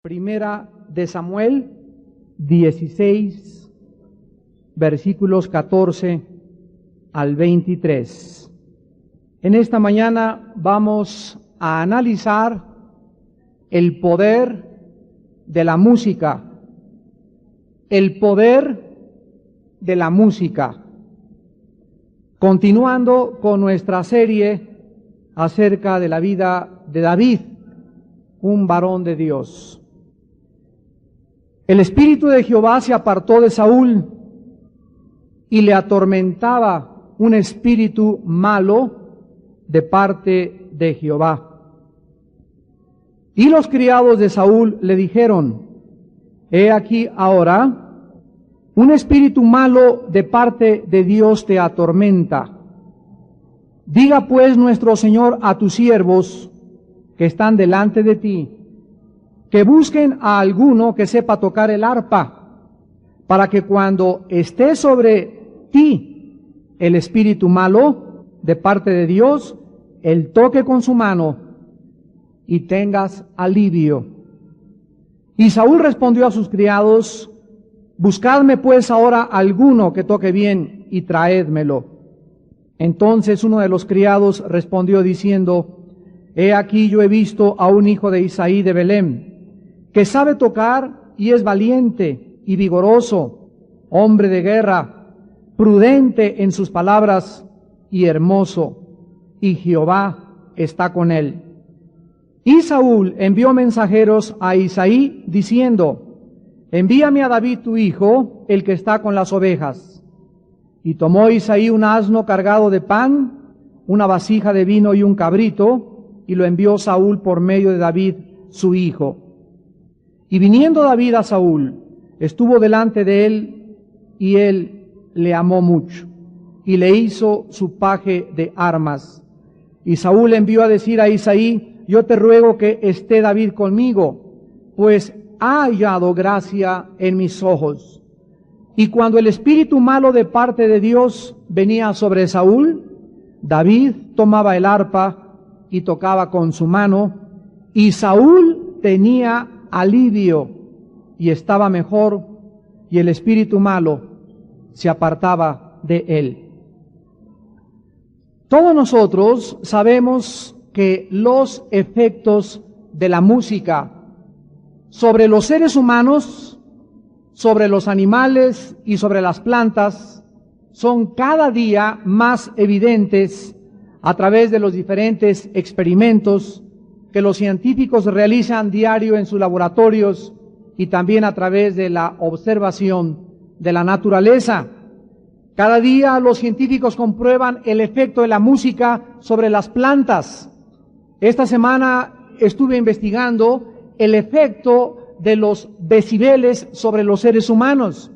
Primera de Samuel 16, versículos 14 al 23. En esta mañana vamos a analizar el poder de la música. El poder de la música. Continuando con nuestra serie acerca de la vida de David, un varón de Dios. El espíritu de Jehová se apartó de Saúl y le atormentaba un espíritu malo de parte de Jehová. Y los criados de Saúl le dijeron: he aquí ahora, un espíritu malo de parte de Dios te atormenta. Diga pues nuestro Señor a tus siervos que están delante de ti, que busquen a alguno que sepa tocar el arpa, para que cuando esté sobre ti el espíritu malo de parte de Dios, él toque con su mano y tengas alivio. Y Saúl respondió a sus criados: buscadme pues ahora alguno que toque bien y traédmelo. Entonces uno de los criados respondió diciendo: he aquí yo he visto a un hijo de Isaí de Belén, que sabe tocar y es valiente y vigoroso, hombre de guerra, prudente en sus palabras y hermoso, y Jehová está con él. Y Saúl envió mensajeros a Isaí diciendo: envíame a David tu hijo, el que está con las ovejas. Y tomó Isaí un asno cargado de pan, una vasija de vino y un cabrito, y lo envió Saúl por medio de David su hijo. Y viniendo David a Saúl, estuvo delante de él, y él le amó mucho, y le hizo su paje de armas. Y Saúl envió a decir a Isaí: yo te ruego que esté David conmigo, pues ha hallado gracia en mis ojos. Y cuando el espíritu malo de parte de Dios venía sobre Saúl, David tomaba el arpa y tocaba con su mano, y Saúl tenía alivio y estaba mejor, y el espíritu malo se apartaba de él. Todos nosotros sabemos que los efectos de la música sobre los seres humanos, sobre los animales y sobre las plantas son cada día más evidentes a través de los diferentes experimentos que los científicos realizan diario en sus laboratorios y también a través de la observación de la naturaleza. Cada día los científicos comprueban el efecto de la música sobre las plantas. Esta semana estuve investigando el efecto de los decibeles sobre los seres humanos.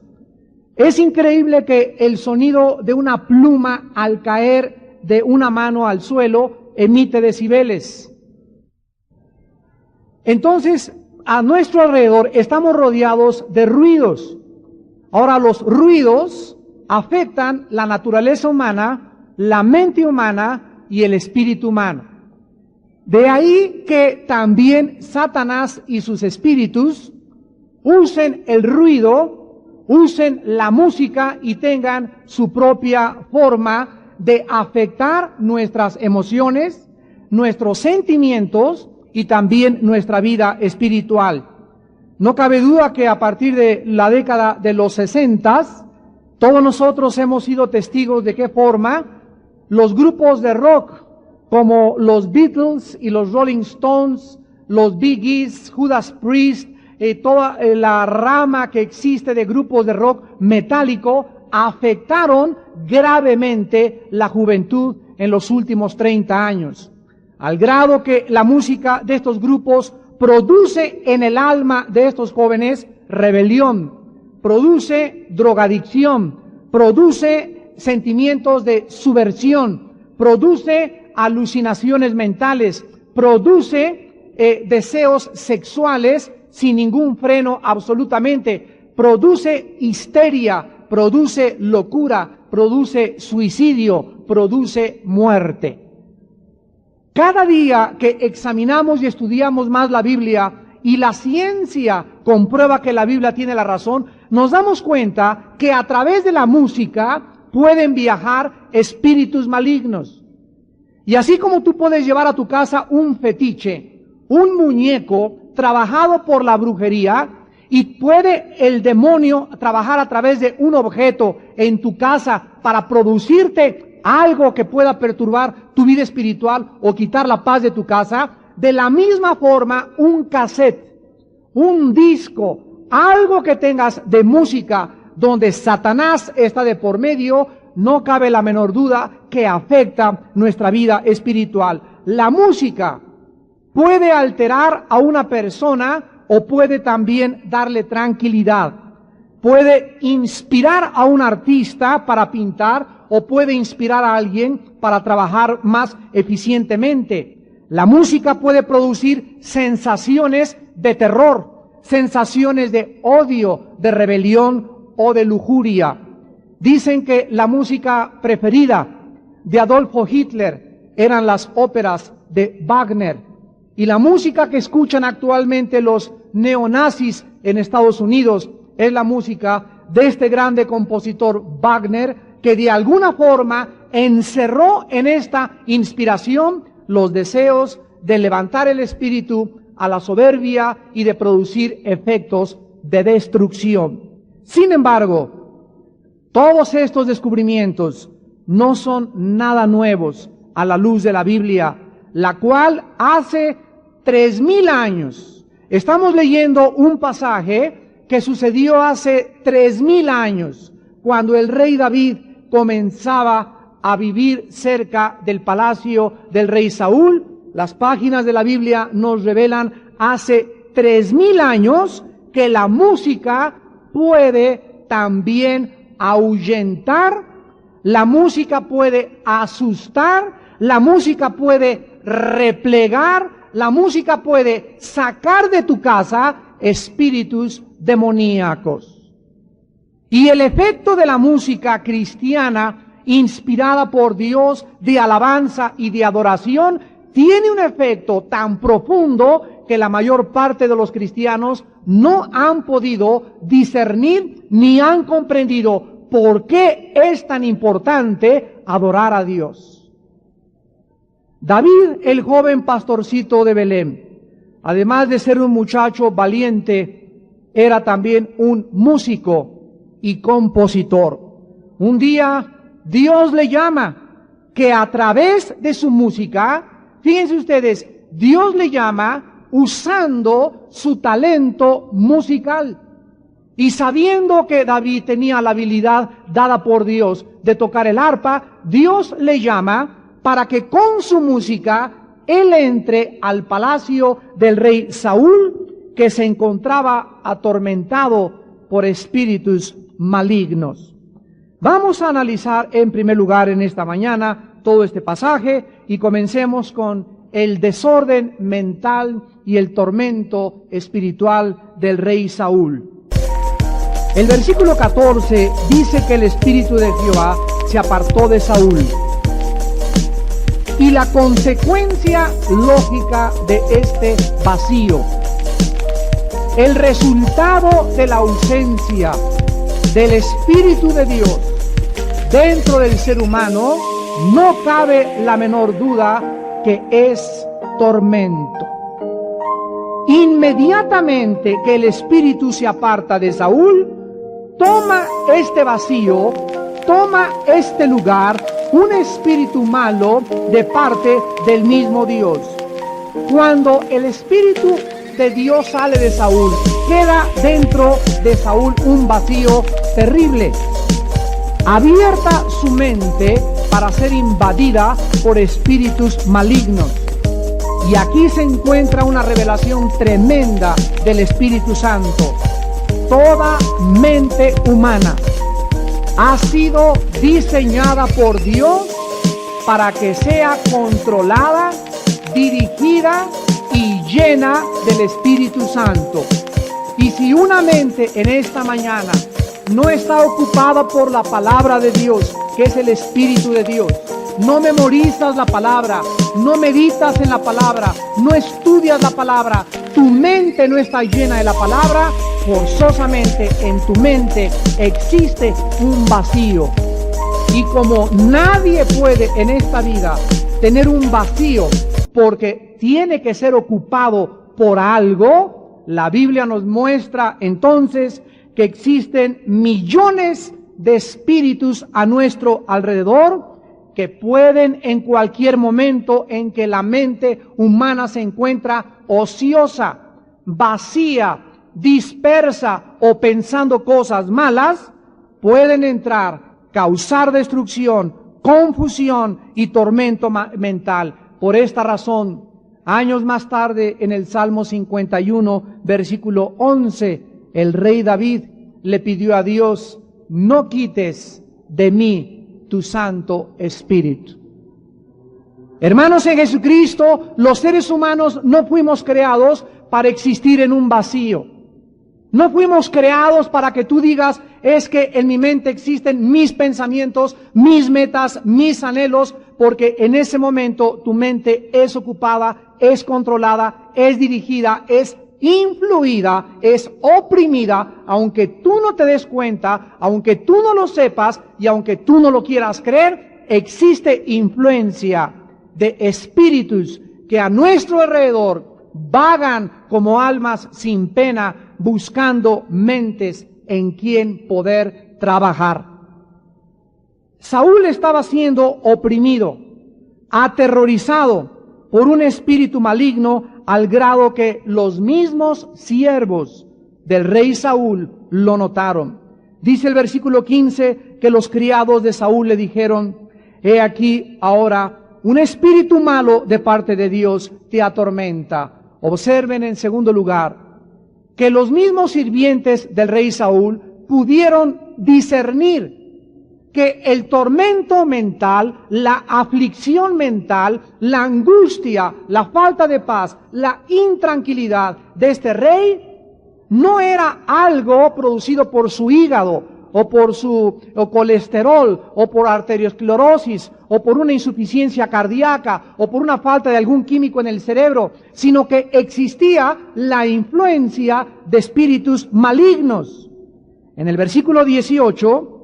Es increíble que el sonido de una pluma al caer de una mano al suelo emite decibeles. Entonces, a nuestro alrededor estamos rodeados de ruidos. Ahora, los ruidos afectan la naturaleza humana, la mente humana y el espíritu humano. De ahí que también Satanás y sus espíritus usen el ruido, usen la música y tengan su propia forma de afectar nuestras emociones, nuestros sentimientos y también nuestra vida espiritual. No cabe duda que a partir de la década de los 60, todos nosotros hemos sido testigos de qué forma los grupos de rock como los Beatles y los Rolling Stones, los Bee Gees, Judas Priest, toda la rama que existe de grupos de rock metálico afectaron gravemente la juventud en los últimos 30 años. Al grado que la música de estos grupos produce en el alma de estos jóvenes rebelión, produce drogadicción, produce sentimientos de subversión, produce alucinaciones mentales, produce deseos sexuales sin ningún freno absolutamente, produce histeria, produce locura, produce suicidio, produce muerte. Cada día que examinamos y estudiamos más la Biblia y la ciencia comprueba que la Biblia tiene la razón, nos damos cuenta que a través de la música pueden viajar espíritus malignos. Y así como tú puedes llevar a tu casa un fetiche, un muñeco trabajado por la brujería, y puede el demonio trabajar a través de un objeto en tu casa para producirte algo que pueda perturbar tu vida espiritual o quitar la paz de tu casa, de la misma forma un cassette, un disco, algo que tengas de música donde Satanás está de por medio, no cabe la menor duda que afecta nuestra vida espiritual. La música puede alterar a una persona o puede también darle tranquilidad. Puede inspirar a un artista para pintar o puede inspirar a alguien para trabajar más eficientemente. La música puede producir sensaciones de terror, sensaciones de odio, de rebelión o de lujuria. Dicen que la música preferida de Adolfo Hitler eran las óperas de Wagner. Y la música que escuchan actualmente los neonazis en Estados Unidos es la música de este grande compositor Wagner, que de alguna forma encerró en esta inspiración los deseos de levantar el espíritu a la soberbia y de producir efectos de destrucción. Sin embargo, todos estos descubrimientos no son nada nuevos a la luz de la Biblia, la cual hace 3000 años. Estamos leyendo un pasaje que sucedió hace 3000 años, cuando el rey David comenzaba a vivir cerca del palacio del rey Saúl. Las páginas de la Biblia nos revelan hace 3000 años que la música puede también ahuyentar, la música puede asustar, la música puede replegar, la música puede sacar de tu casa espíritus demoníacos. Y el efecto de la música cristiana, inspirada por Dios, de alabanza y de adoración, tiene un efecto tan profundo que la mayor parte de los cristianos no han podido discernir ni han comprendido por qué es tan importante adorar a Dios. David, el joven pastorcito de Belén, además de ser un muchacho valiente, era también un músico y compositor. Un día Dios le llama que a través de su música, fíjense ustedes, Dios le llama usando su talento musical. Y sabiendo que David tenía la habilidad dada por Dios de tocar el arpa, Dios le llama para que con su música él entre al palacio del rey Saúl, que se encontraba atormentado por espíritus malignos. Vamos a analizar en primer lugar en esta mañana todo este pasaje y comencemos con el desorden mental y el tormento espiritual del rey Saúl. El versículo 14 dice que el espíritu de Jehová se apartó de Saúl. Y la consecuencia lógica de este vacío, el resultado de la ausencia del Espíritu de Dios dentro del ser humano, no cabe la menor duda que es tormento. Inmediatamente que el Espíritu se aparta de Saúl, toma este vacío, toma este lugar, un espíritu malo de parte del mismo Dios. Cuando el espíritu de Dios sale de Saúl, queda dentro de Saúl un vacío terrible. Abierta su mente para ser invadida por espíritus malignos. Y aquí se encuentra una revelación tremenda del Espíritu Santo. Toda mente humana ha sido diseñada por Dios para que sea controlada, dirigida y llena del Espíritu Santo. Y si una mente en esta mañana no está ocupada por la palabra de Dios, que es el Espíritu de Dios, no memorizas la palabra, no meditas en la palabra, no estudias la palabra, tu mente no está llena de la palabra, forzosamente en tu mente existe un vacío. Y como nadie puede en esta vida tener un vacío porque tiene que ser ocupado por algo, la Biblia nos muestra entonces que existen millones de espíritus a nuestro alrededor que pueden en cualquier momento en que la mente humana se encuentra ociosa, vacía, dispersa o pensando cosas malas, pueden entrar, causar destrucción, confusión y tormento mental. Por esta razón, años más tarde, en el Salmo 51, versículo 11, el rey David le pidió a Dios: no quites de mí tu Santo Espíritu. Hermanos en Jesucristo, los seres humanos no fuimos creados para existir en un vacío. No fuimos creados para que tú digas: es que en mi mente existen mis pensamientos, mis metas, mis anhelos, porque en ese momento tu mente es ocupada, es controlada, es dirigida, es influida, es oprimida, aunque tú no te des cuenta, aunque tú no lo sepas y aunque tú no lo quieras creer, existe influencia de espíritus que a nuestro alrededor vagan como almas sin pena, buscando mentes en quien poder trabajar. Saúl estaba siendo oprimido, aterrorizado por un espíritu maligno, al grado que los mismos siervos del rey Saúl lo notaron. Dice el versículo 15 que los criados de Saúl le dijeron: he aquí ahora un espíritu malo de parte de Dios te atormenta. Observen en segundo lugar que los mismos sirvientes del rey Saúl pudieron discernir que el tormento mental, la aflicción mental, la angustia, la falta de paz, la intranquilidad de este rey no era algo producido por su hígado o por su colesterol o por arteriosclerosis o por una insuficiencia cardíaca o por una falta de algún químico en el cerebro, sino que existía la influencia de espíritus malignos. En el versículo 18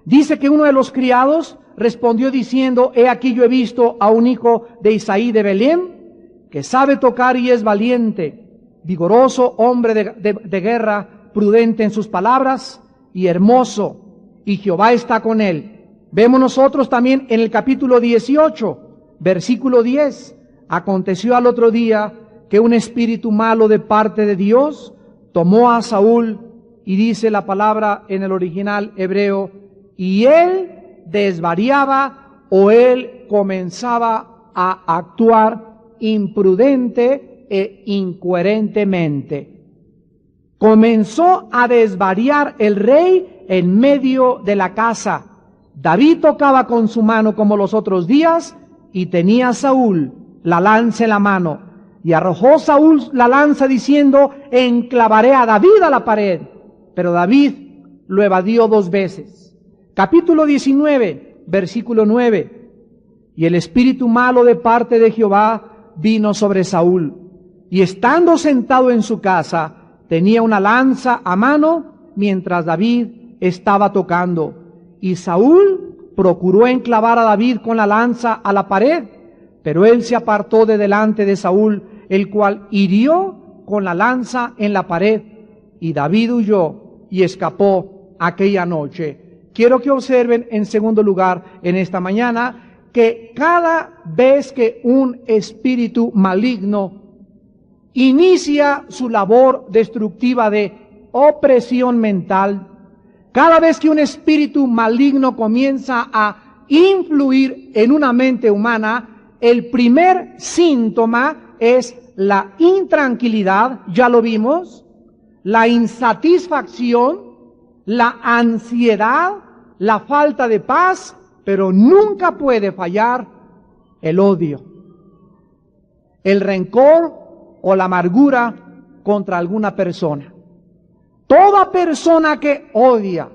dice que uno de los criados respondió diciendo: he aquí yo he visto a un hijo de Isaí de Belén, que sabe tocar y es valiente, vigoroso, hombre de guerra, prudente en sus palabras y hermoso, y Jehová está con él. Vemos nosotros también en el capítulo 18, versículo 10, aconteció al otro día que un espíritu malo de parte de Dios tomó a Saúl, y dice la palabra en el original hebreo: y él desvariaba, o él comenzaba a actuar imprudente e incoherentemente. Comenzó a desvariar el rey en medio de la casa. David tocaba con su mano como los otros días, y tenía Saúl la lanza en la mano. Y arrojó Saúl la lanza diciendo: enclavaré a David a la pared. Pero David lo evadió 2 veces. Capítulo 19, versículo 9. Y el espíritu malo de parte de Jehová vino sobre Saúl, y estando sentado en su casa, tenía una lanza a mano, mientras David estaba tocando. Y Saúl procuró enclavar a David con la lanza a la pared, pero él se apartó de delante de Saúl, el cual hirió con la lanza en la pared, y David huyó y escapó aquella noche. Quiero que observen en segundo lugar en esta mañana que cada vez que un espíritu maligno inicia su labor destructiva de opresión mental, cada vez que un espíritu maligno comienza a influir en una mente humana, el primer síntoma es la intranquilidad, ya lo vimos, la insatisfacción, la ansiedad, la falta de paz, pero nunca puede fallar el odio, el rencor o la amargura contra alguna persona. Toda persona que odia,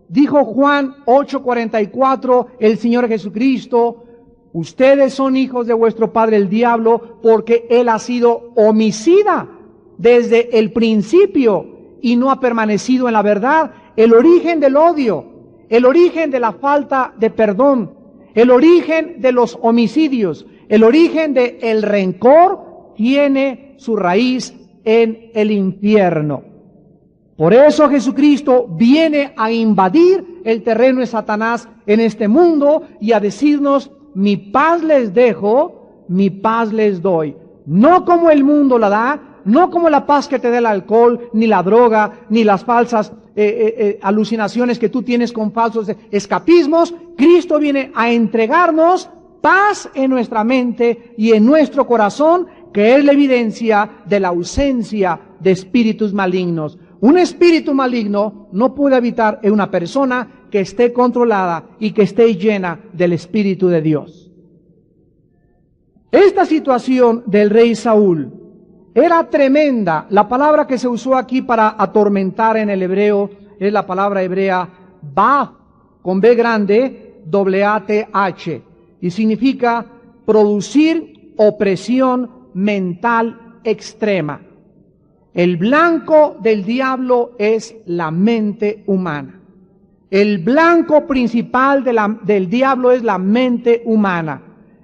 Dijo Juan 8:44, el Señor Jesucristo: ustedes son hijos de vuestro padre el diablo, porque él ha sido homicida desde el principio y no ha permanecido en la verdad. El origen del odio, el origen de la falta de perdón, el origen de los homicidios, el origen del rencor tiene su raíz en el infierno. Por eso Jesucristo viene a invadir el terreno de Satanás en este mundo y a decirnos: mi paz les dejo, mi paz les doy. No como el mundo la da, no como la paz que te da el alcohol, ni la droga, ni las falsas alucinaciones que tú tienes con falsos escapismos. Cristo viene a entregarnos paz en nuestra mente y en nuestro corazón, que es la evidencia de la ausencia de espíritus malignos. Un espíritu maligno no puede habitar en una persona que esté controlada y que esté llena del Espíritu de Dios. Esta situación del rey Saúl era tremenda. La palabra que se usó aquí para atormentar en el hebreo es la palabra hebrea Bath, con B grande, W-A-T-H, y significa producir opresión mental extrema. El blanco del diablo es la mente humana. El blanco principal del diablo es la mente humana.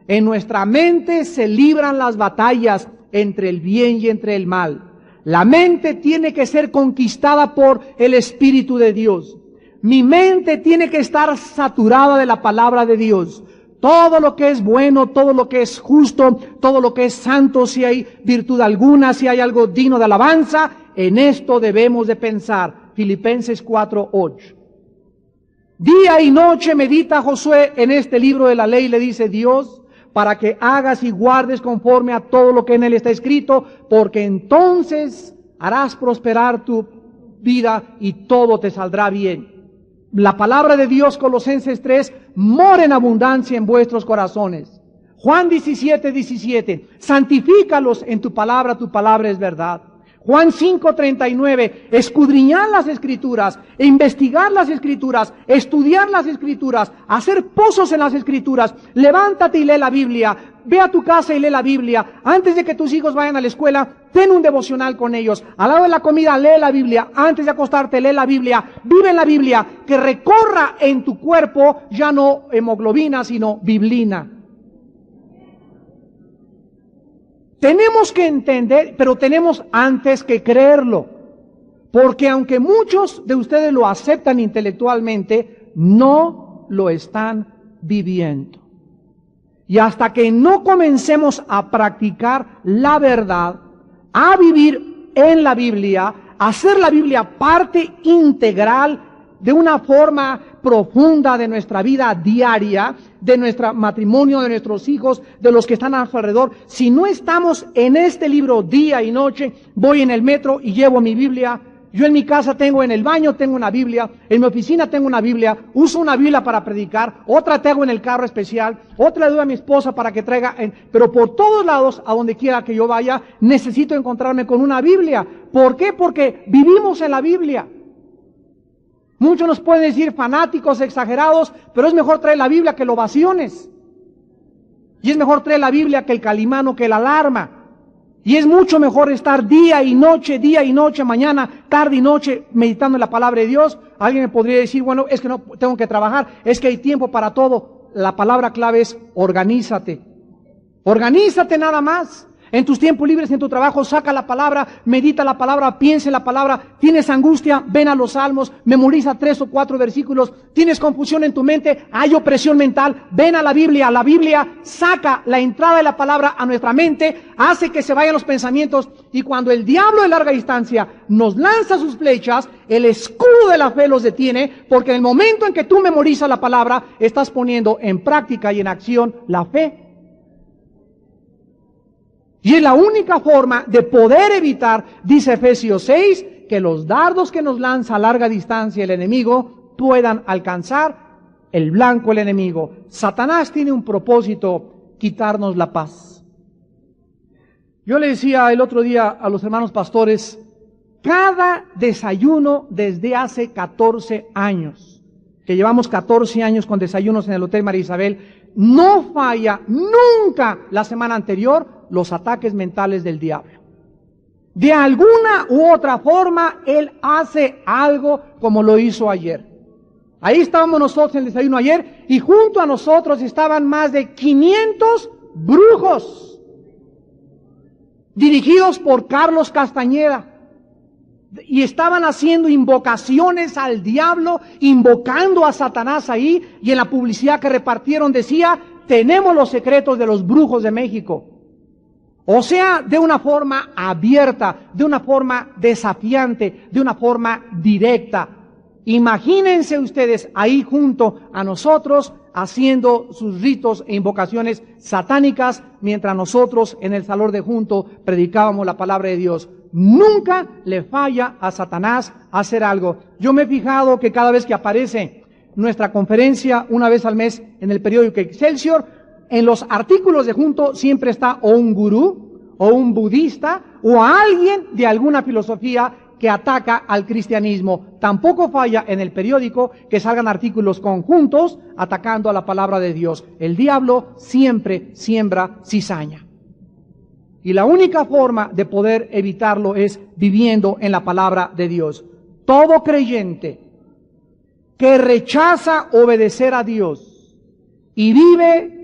En nuestra mente se libran las batallas entre el bien y entre el mal. La mente tiene que ser conquistada por el Espíritu de Dios. Mi mente tiene que estar saturada de la palabra de Dios. Todo lo que es bueno, todo lo que es justo, todo lo que es santo, si hay virtud alguna, si hay algo digno de alabanza, en esto debemos de pensar. Filipenses 4:8. Día y noche medita Josué en este libro de la ley, le dice Dios, para que hagas y guardes conforme a todo lo que en él está escrito, porque entonces harás prosperar tu vida y todo te saldrá bien. La palabra de Dios, Colosenses 3, mora en abundancia en vuestros corazones. Juan 17:17, santifícalos en tu palabra es verdad. Juan 5:39, escudriñar las Escrituras, investigar las Escrituras, estudiar las Escrituras, hacer pozos en las Escrituras. Levántate y lee la Biblia, ve a tu casa y lee la Biblia. Antes de que tus hijos vayan a la escuela, ten un devocional con ellos. Al lado de la comida, lee la Biblia. Antes de acostarte, lee la Biblia. Vive en la Biblia, que recorra en tu cuerpo ya no hemoglobina, sino biblina. Tenemos que entender, pero tenemos antes que creerlo. Porque aunque muchos de ustedes lo aceptan intelectualmente, no lo están viviendo. Y hasta que no comencemos a practicar la verdad, a vivir en la Biblia, a hacer la Biblia parte integral de una forma profunda de nuestra vida diaria, de nuestro matrimonio, de nuestros hijos, de los que están a nuestro alrededor. Si no estamos en este libro día y noche, voy en el metro y llevo mi Biblia. Yo en mi casa tengo, en el baño tengo una Biblia, en mi oficina tengo una Biblia, uso una Biblia para predicar, otra tengo en el carro especial, otra le doy a mi esposa para que traiga, pero por todos lados, a donde quiera que yo vaya, necesito encontrarme con una Biblia. ¿Por qué? Porque vivimos en la Biblia. Muchos nos pueden decir fanáticos, exagerados, pero es mejor traer la Biblia que las ovaciones. Y es mejor traer la Biblia que el calimán, que la alarma. Y es mucho mejor estar día y noche, mañana, tarde y noche, meditando en la palabra de Dios. Alguien me podría decir, bueno, es que no tengo que trabajar, es que hay tiempo para todo. La palabra clave es organízate. Organízate nada más. En tus tiempos libres, en tu trabajo, saca la palabra, medita la palabra, piensa en la palabra. Tienes angustia, ven a los salmos, memoriza 3 o 4 versículos. Tienes confusión en tu mente, hay opresión mental, ven a la Biblia. La Biblia saca la entrada de la palabra a nuestra mente, hace que se vayan los pensamientos. Y cuando el diablo de larga distancia nos lanza sus flechas, el escudo de la fe los detiene, porque en el momento en que tú memorizas la palabra, estás poniendo en práctica y en acción la fe. Y es la única forma de poder evitar, dice Efesios 6, que los dardos que nos lanza a larga distancia el enemigo puedan alcanzar el blanco, el enemigo. Satanás tiene un propósito: quitarnos la paz. Yo le decía el otro día a los hermanos pastores, cada desayuno desde hace 14 años, que llevamos 14 años con desayunos en el Hotel María Isabel, no falla nunca la semana anterior los ataques mentales del diablo. De alguna u otra forma, él hace algo como lo hizo ayer. Ahí estábamos nosotros en el desayuno ayer y junto a nosotros estaban más de 500 brujos dirigidos por Carlos Castañeda. Y estaban haciendo invocaciones al diablo, invocando a Satanás ahí, y en la publicidad que repartieron decía, tenemos los secretos de los brujos de México. O sea, de una forma abierta, de una forma desafiante, de una forma directa. Imagínense ustedes ahí junto a nosotros haciendo sus ritos e invocaciones satánicas, mientras nosotros en el salón de junto predicábamos la palabra de Dios. Nunca le falla a Satanás hacer algo. Yo me he fijado que cada vez que aparece nuestra conferencia, una vez al mes, en el periódico Excelsior, en los artículos de junto siempre está o un gurú, o un budista, o alguien de alguna filosofía que ataca al cristianismo. Tampoco falla en el periódico que salgan artículos conjuntos atacando a la palabra de Dios. El diablo siempre siembra cizaña. Y la única forma de poder evitarlo es viviendo en la palabra de Dios. Todo creyente que rechaza obedecer a Dios y vive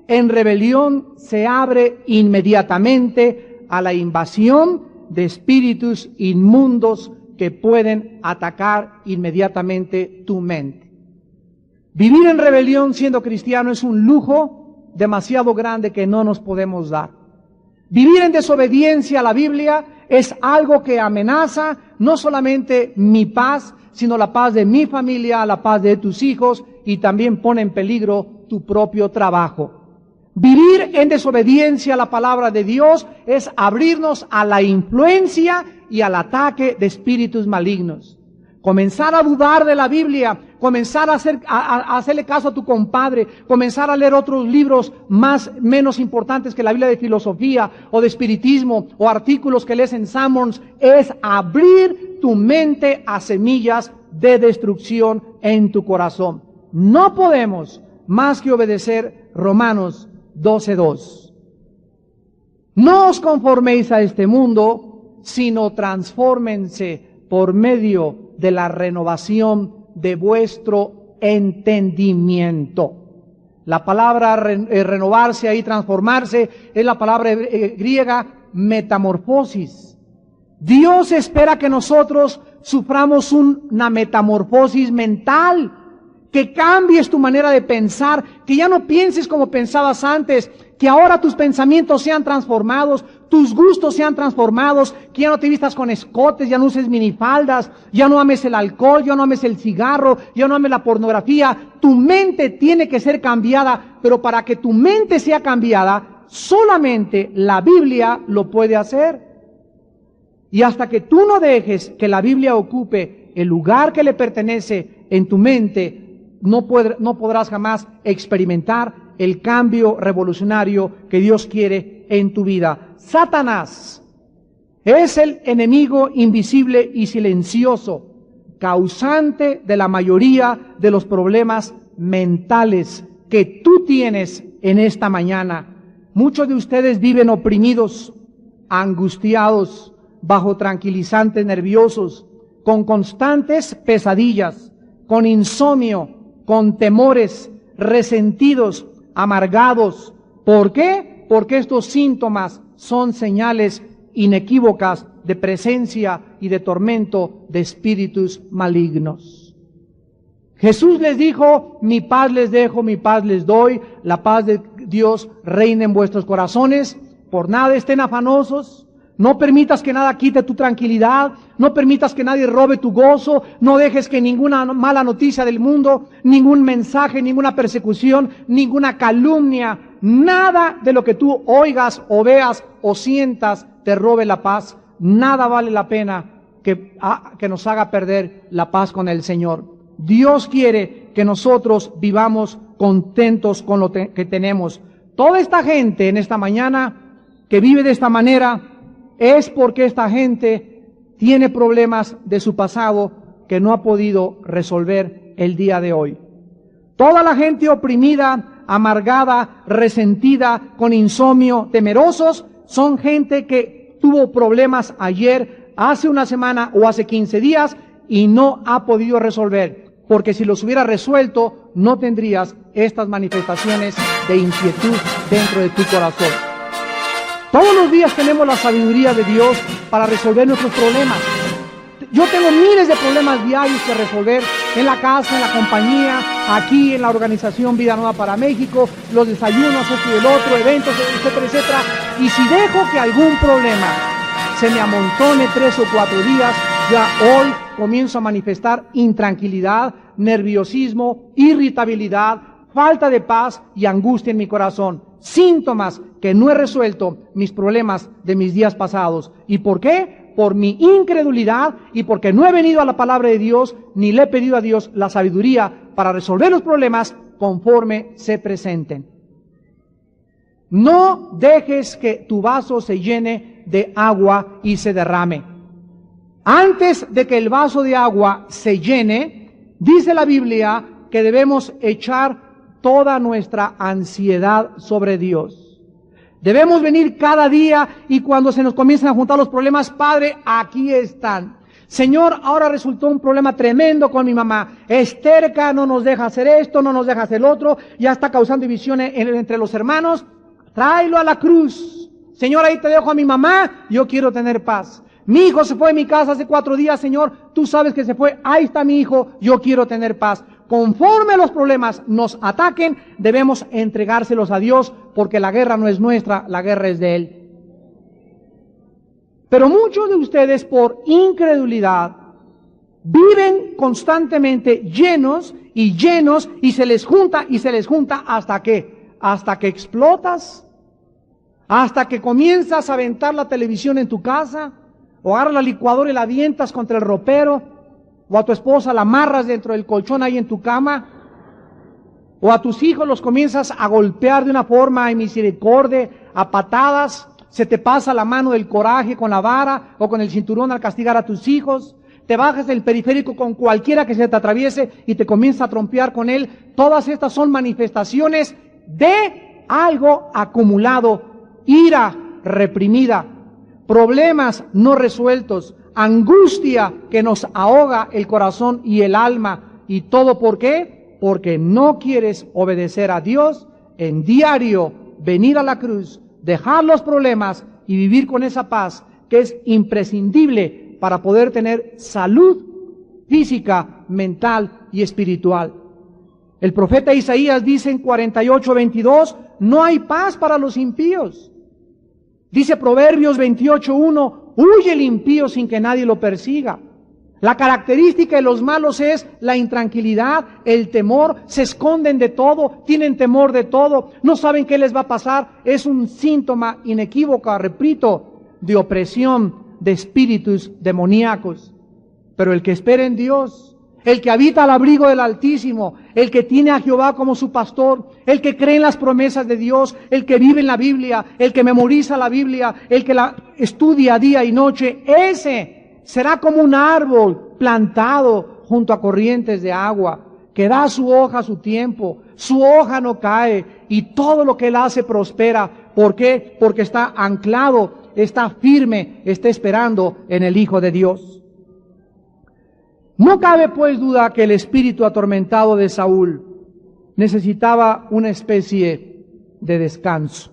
en rebelión se abre inmediatamente a la invasión de espíritus inmundos que pueden atacar inmediatamente tu mente. Vivir en rebelión siendo cristiano es un lujo demasiado grande que no nos podemos dar. Vivir en desobediencia a la Biblia es algo que amenaza no solamente mi paz, sino la paz de mi familia, la paz de tus hijos, y también pone en peligro tu propio trabajo. Vivir en desobediencia a la palabra de Dios es abrirnos a la influencia y al ataque de espíritus malignos. Comenzar a dudar de la Biblia, comenzar a hacerle caso a tu compadre, comenzar a leer otros libros menos importantes que la Biblia de filosofía o de espiritismo o artículos que lees en Sermons, es abrir tu mente a semillas de destrucción en tu corazón. No podemos más que obedecer Romanos 12:2. No os conforméis a este mundo, sino transfórmense por medio de la renovación de vuestro entendimiento. La palabra renovarse ahí, transformarse, es la palabra griega metamorfosis. Dios espera que nosotros suframos una metamorfosis mental, que cambies tu manera de pensar, que ya no pienses como pensabas antes, que ahora tus pensamientos sean transformados, tus gustos sean transformados, que ya no te vistas con escotes, ya no uses minifaldas, ya no ames el alcohol, ya no ames el cigarro, ya no ames la pornografía. Tu mente tiene que ser cambiada, pero para que tu mente sea cambiada, solamente la Biblia lo puede hacer. Y hasta que tú no dejes que la Biblia ocupe el lugar que le pertenece en tu mente, no podrás jamás experimentar el cambio revolucionario que Dios quiere en tu vida. Satanás es el enemigo invisible y silencioso, causante de la mayoría de los problemas mentales que tú tienes en esta mañana. Muchos de ustedes viven oprimidos, angustiados, bajo tranquilizantes nerviosos, con constantes pesadillas, con insomnio, con temores, resentidos, amargados. ¿Por qué? Porque estos síntomas son señales inequívocas de presencia y de tormento de espíritus malignos. Jesús les dijo, mi paz les dejo, mi paz les doy, la paz de Dios reina en vuestros corazones, por nada estén afanosos. No permitas que nada quite tu tranquilidad, no permitas que nadie robe tu gozo, no dejes que ninguna mala noticia del mundo, ningún mensaje, ninguna persecución, ninguna calumnia, nada de lo que tú oigas o veas o sientas te robe la paz. Nada vale la pena que nos haga perder la paz con el Señor. Dios quiere que nosotros vivamos contentos con lo que tenemos. Toda esta gente en esta mañana que vive de esta manera, es porque esta gente tiene problemas de su pasado que no ha podido resolver el día de hoy. Toda la gente oprimida, amargada, resentida, con insomnio, temerosos, son gente que tuvo problemas ayer, hace una semana o hace 15 días y no ha podido resolver. Porque si los hubiera resuelto, no tendrías estas manifestaciones de inquietud dentro de tu corazón. Todos los días tenemos la sabiduría de Dios para resolver nuestros problemas. Yo tengo miles de problemas diarios que resolver en la casa, en la compañía, aquí en la organización Vida Nueva para México, los desayunos, esto y el otro, eventos, etcétera, etcétera. Y si dejo que algún problema se me amontone 3 o 4 días, ya hoy comienzo a manifestar intranquilidad, nerviosismo, irritabilidad, falta de paz y angustia en mi corazón. Síntomas que no he resuelto mis problemas de mis días pasados. ¿Y por qué? Por mi incredulidad y porque no he venido a la palabra de Dios ni le he pedido a Dios la sabiduría para resolver los problemas conforme se presenten. No dejes que tu vaso se llene de agua y se derrame. Antes de que el vaso de agua se llene, dice la Biblia que debemos echar toda nuestra ansiedad sobre Dios. Debemos venir cada día y cuando se nos comiencen a juntar los problemas, Padre, aquí están. Señor, ahora resultó un problema tremendo con mi mamá. Es terca, no nos deja hacer esto, no nos deja hacer el otro, ya está causando divisiones entre los hermanos. Tráelo a la cruz. Señor, ahí te dejo a mi mamá, yo quiero tener paz. Mi hijo se fue de mi casa hace 4 días, Señor, tú sabes que se fue, ahí está mi hijo, yo quiero tener paz. Conforme los problemas nos ataquen, debemos entregárselos a Dios, porque la guerra no es nuestra, la guerra es de Él. Pero muchos de ustedes, por incredulidad, viven constantemente llenos y se les junta ¿hasta qué? Hasta que explotas, hasta que comienzas a aventar la televisión en tu casa, o agarras la licuadora y la avientas contra el ropero, o a tu esposa la amarras dentro del colchón ahí en tu cama, o a tus hijos los comienzas a golpear de una forma inmisericordia, a patadas, se te pasa la mano del coraje con la vara o con el cinturón al castigar a tus hijos, te bajas del periférico con cualquiera que se te atraviese y te comienza a trompear con él. Todas estas son manifestaciones de algo acumulado, ira reprimida, problemas no resueltos, angustia que nos ahoga el corazón y el alma. ¿Y todo por qué? Porque no quieres obedecer a Dios en diario, venir a la cruz, dejar los problemas y vivir con esa paz que es imprescindible para poder tener salud física, mental y espiritual. El profeta Isaías dice en 48:22, no hay paz para los impíos. Dice Proverbios 28:1, huye el impío sin que nadie lo persiga. La característica de los malos es la intranquilidad, el temor, se esconden de todo, tienen temor de todo, no saben qué les va a pasar. Es un síntoma inequívoco, repito, de opresión de espíritus demoníacos. Pero el que espera en Dios, el que habita al abrigo del Altísimo, el que tiene a Jehová como su pastor, el que cree en las promesas de Dios, el que vive en la Biblia, el que memoriza la Biblia, el que la estudia día y noche, ese será como un árbol plantado junto a corrientes de agua, que da su hoja a su tiempo, su hoja no cae y todo lo que él hace prospera. ¿Por qué? Porque está anclado, está firme, está esperando en el Hijo de Dios. No cabe pues duda que el espíritu atormentado de Saúl necesitaba una especie de descanso.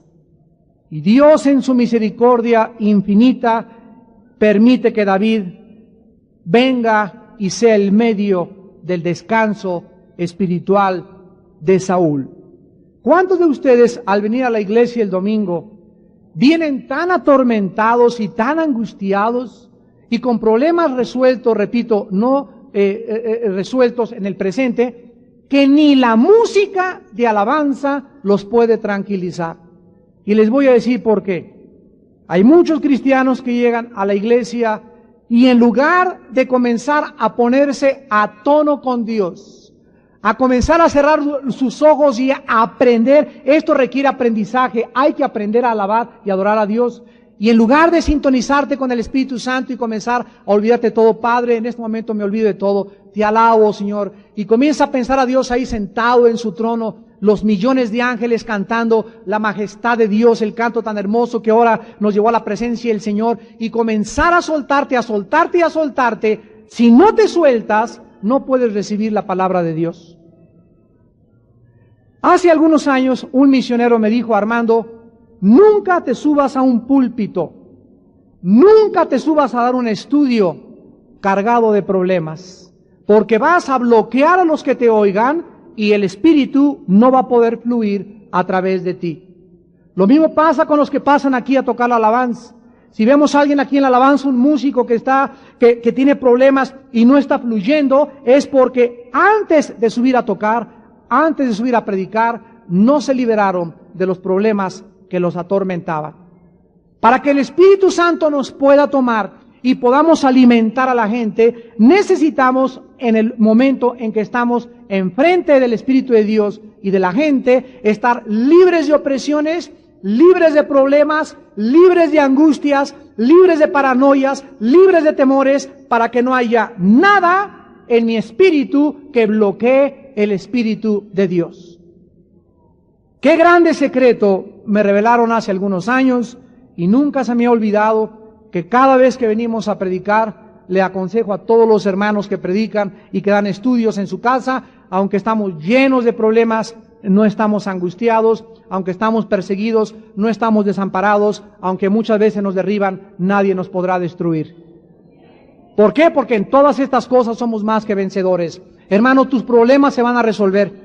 Y Dios en su misericordia infinita permite que David venga y sea el medio del descanso espiritual de Saúl. ¿Cuántos de ustedes al venir a la iglesia el domingo vienen tan atormentados y tan angustiados y con problemas resueltos, repito, no resueltos en el presente, que ni la música de alabanza los puede tranquilizar? Y les voy a decir por qué. Hay muchos cristianos que llegan a la iglesia y en lugar de comenzar a ponerse a tono con Dios, a comenzar a cerrar sus ojos y a aprender, esto requiere aprendizaje, hay que aprender a alabar y adorar a Dios. Y en lugar de sintonizarte con el Espíritu Santo y comenzar a olvidarte de todo, Padre, en este momento me olvido de todo, te alabo, Señor. Y comienza a pensar a Dios ahí sentado en su trono, los millones de ángeles cantando la majestad de Dios, el canto tan hermoso que ahora nos llevó a la presencia del Señor. Y comenzar a soltarte, a soltarte y a soltarte. Si no te sueltas, no puedes recibir la palabra de Dios. Hace algunos años un misionero me dijo: Armando, nunca te subas a un púlpito, nunca te subas a dar un estudio cargado de problemas, porque vas a bloquear a los que te oigan y el Espíritu no va a poder fluir a través de ti. Lo mismo pasa con los que pasan aquí a tocar la alabanza. Si vemos a alguien aquí en la alabanza, un músico que tiene problemas y no está fluyendo, es porque antes de subir a tocar, antes de subir a predicar, no se liberaron de los problemas que los atormentaban. Para que el Espíritu Santo nos pueda tomar y podamos alimentar a la gente, necesitamos, en el momento en que estamos enfrente del Espíritu de Dios y de la gente, estar libres de opresiones, libres de problemas, libres de angustias, libres de paranoias, libres de temores, para que no haya nada en mi espíritu que bloquee el Espíritu de Dios. Qué grande secreto me revelaron hace algunos años y nunca se me ha olvidado, que cada vez que venimos a predicar, le aconsejo a todos los hermanos que predican y que dan estudios en su casa, aunque estamos llenos de problemas, no estamos angustiados, aunque estamos perseguidos, no estamos desamparados, aunque muchas veces nos derriban, nadie nos podrá destruir. ¿Por qué? Porque en todas estas cosas somos más que vencedores. Hermano, tus problemas se van a resolver.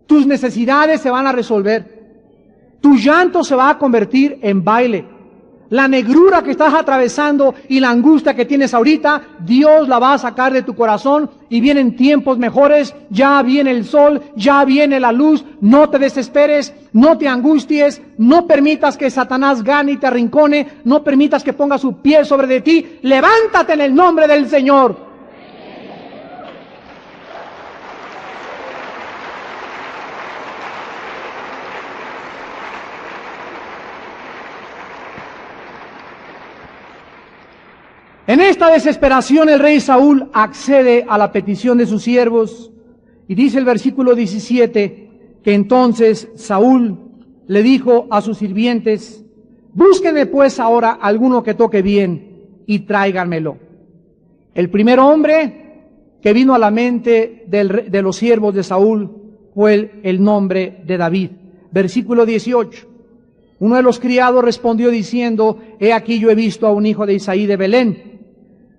Tus necesidades se van a resolver. Tu llanto se va a convertir en baile. La negrura que estás atravesando y la angustia que tienes ahorita, Dios la va a sacar de tu corazón y vienen tiempos mejores, ya viene el sol, ya viene la luz. No te desesperes, no te angusties, no permitas que Satanás gane y te arrincone, no permitas que ponga su pie sobre de ti. Levántate en el nombre del Señor. En esta desesperación el rey Saúl accede a la petición de sus siervos y dice el versículo 17 que entonces Saúl le dijo a sus sirvientes: búsquenme pues ahora alguno que toque bien y tráiganmelo. El primer hombre que vino a la mente de los siervos de Saúl fue el nombre de David. Versículo 18. Uno de los criados respondió diciendo: he aquí yo he visto a un hijo de Isaí de Belén,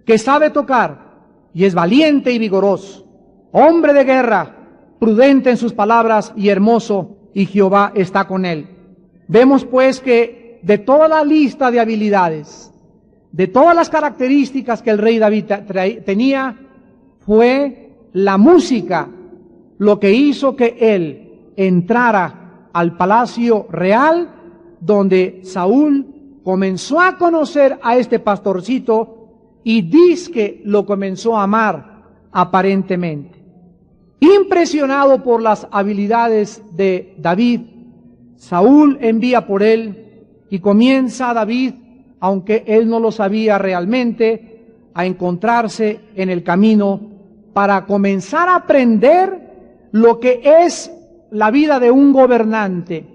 que sabe tocar y es valiente y vigoroso, hombre de guerra, prudente en sus palabras y hermoso, y Jehová está con él. Vemos pues que de toda la lista de habilidades, de todas las características que el rey David tenía, fue la música lo que hizo que él entrara al palacio real, donde Saúl comenzó a conocer a este pastorcito y dizque lo comenzó a amar aparentemente. Impresionado por las habilidades de David, Saúl envía por él y comienza David, aunque él no lo sabía realmente, a encontrarse en el camino para comenzar a aprender lo que es la vida de un gobernante,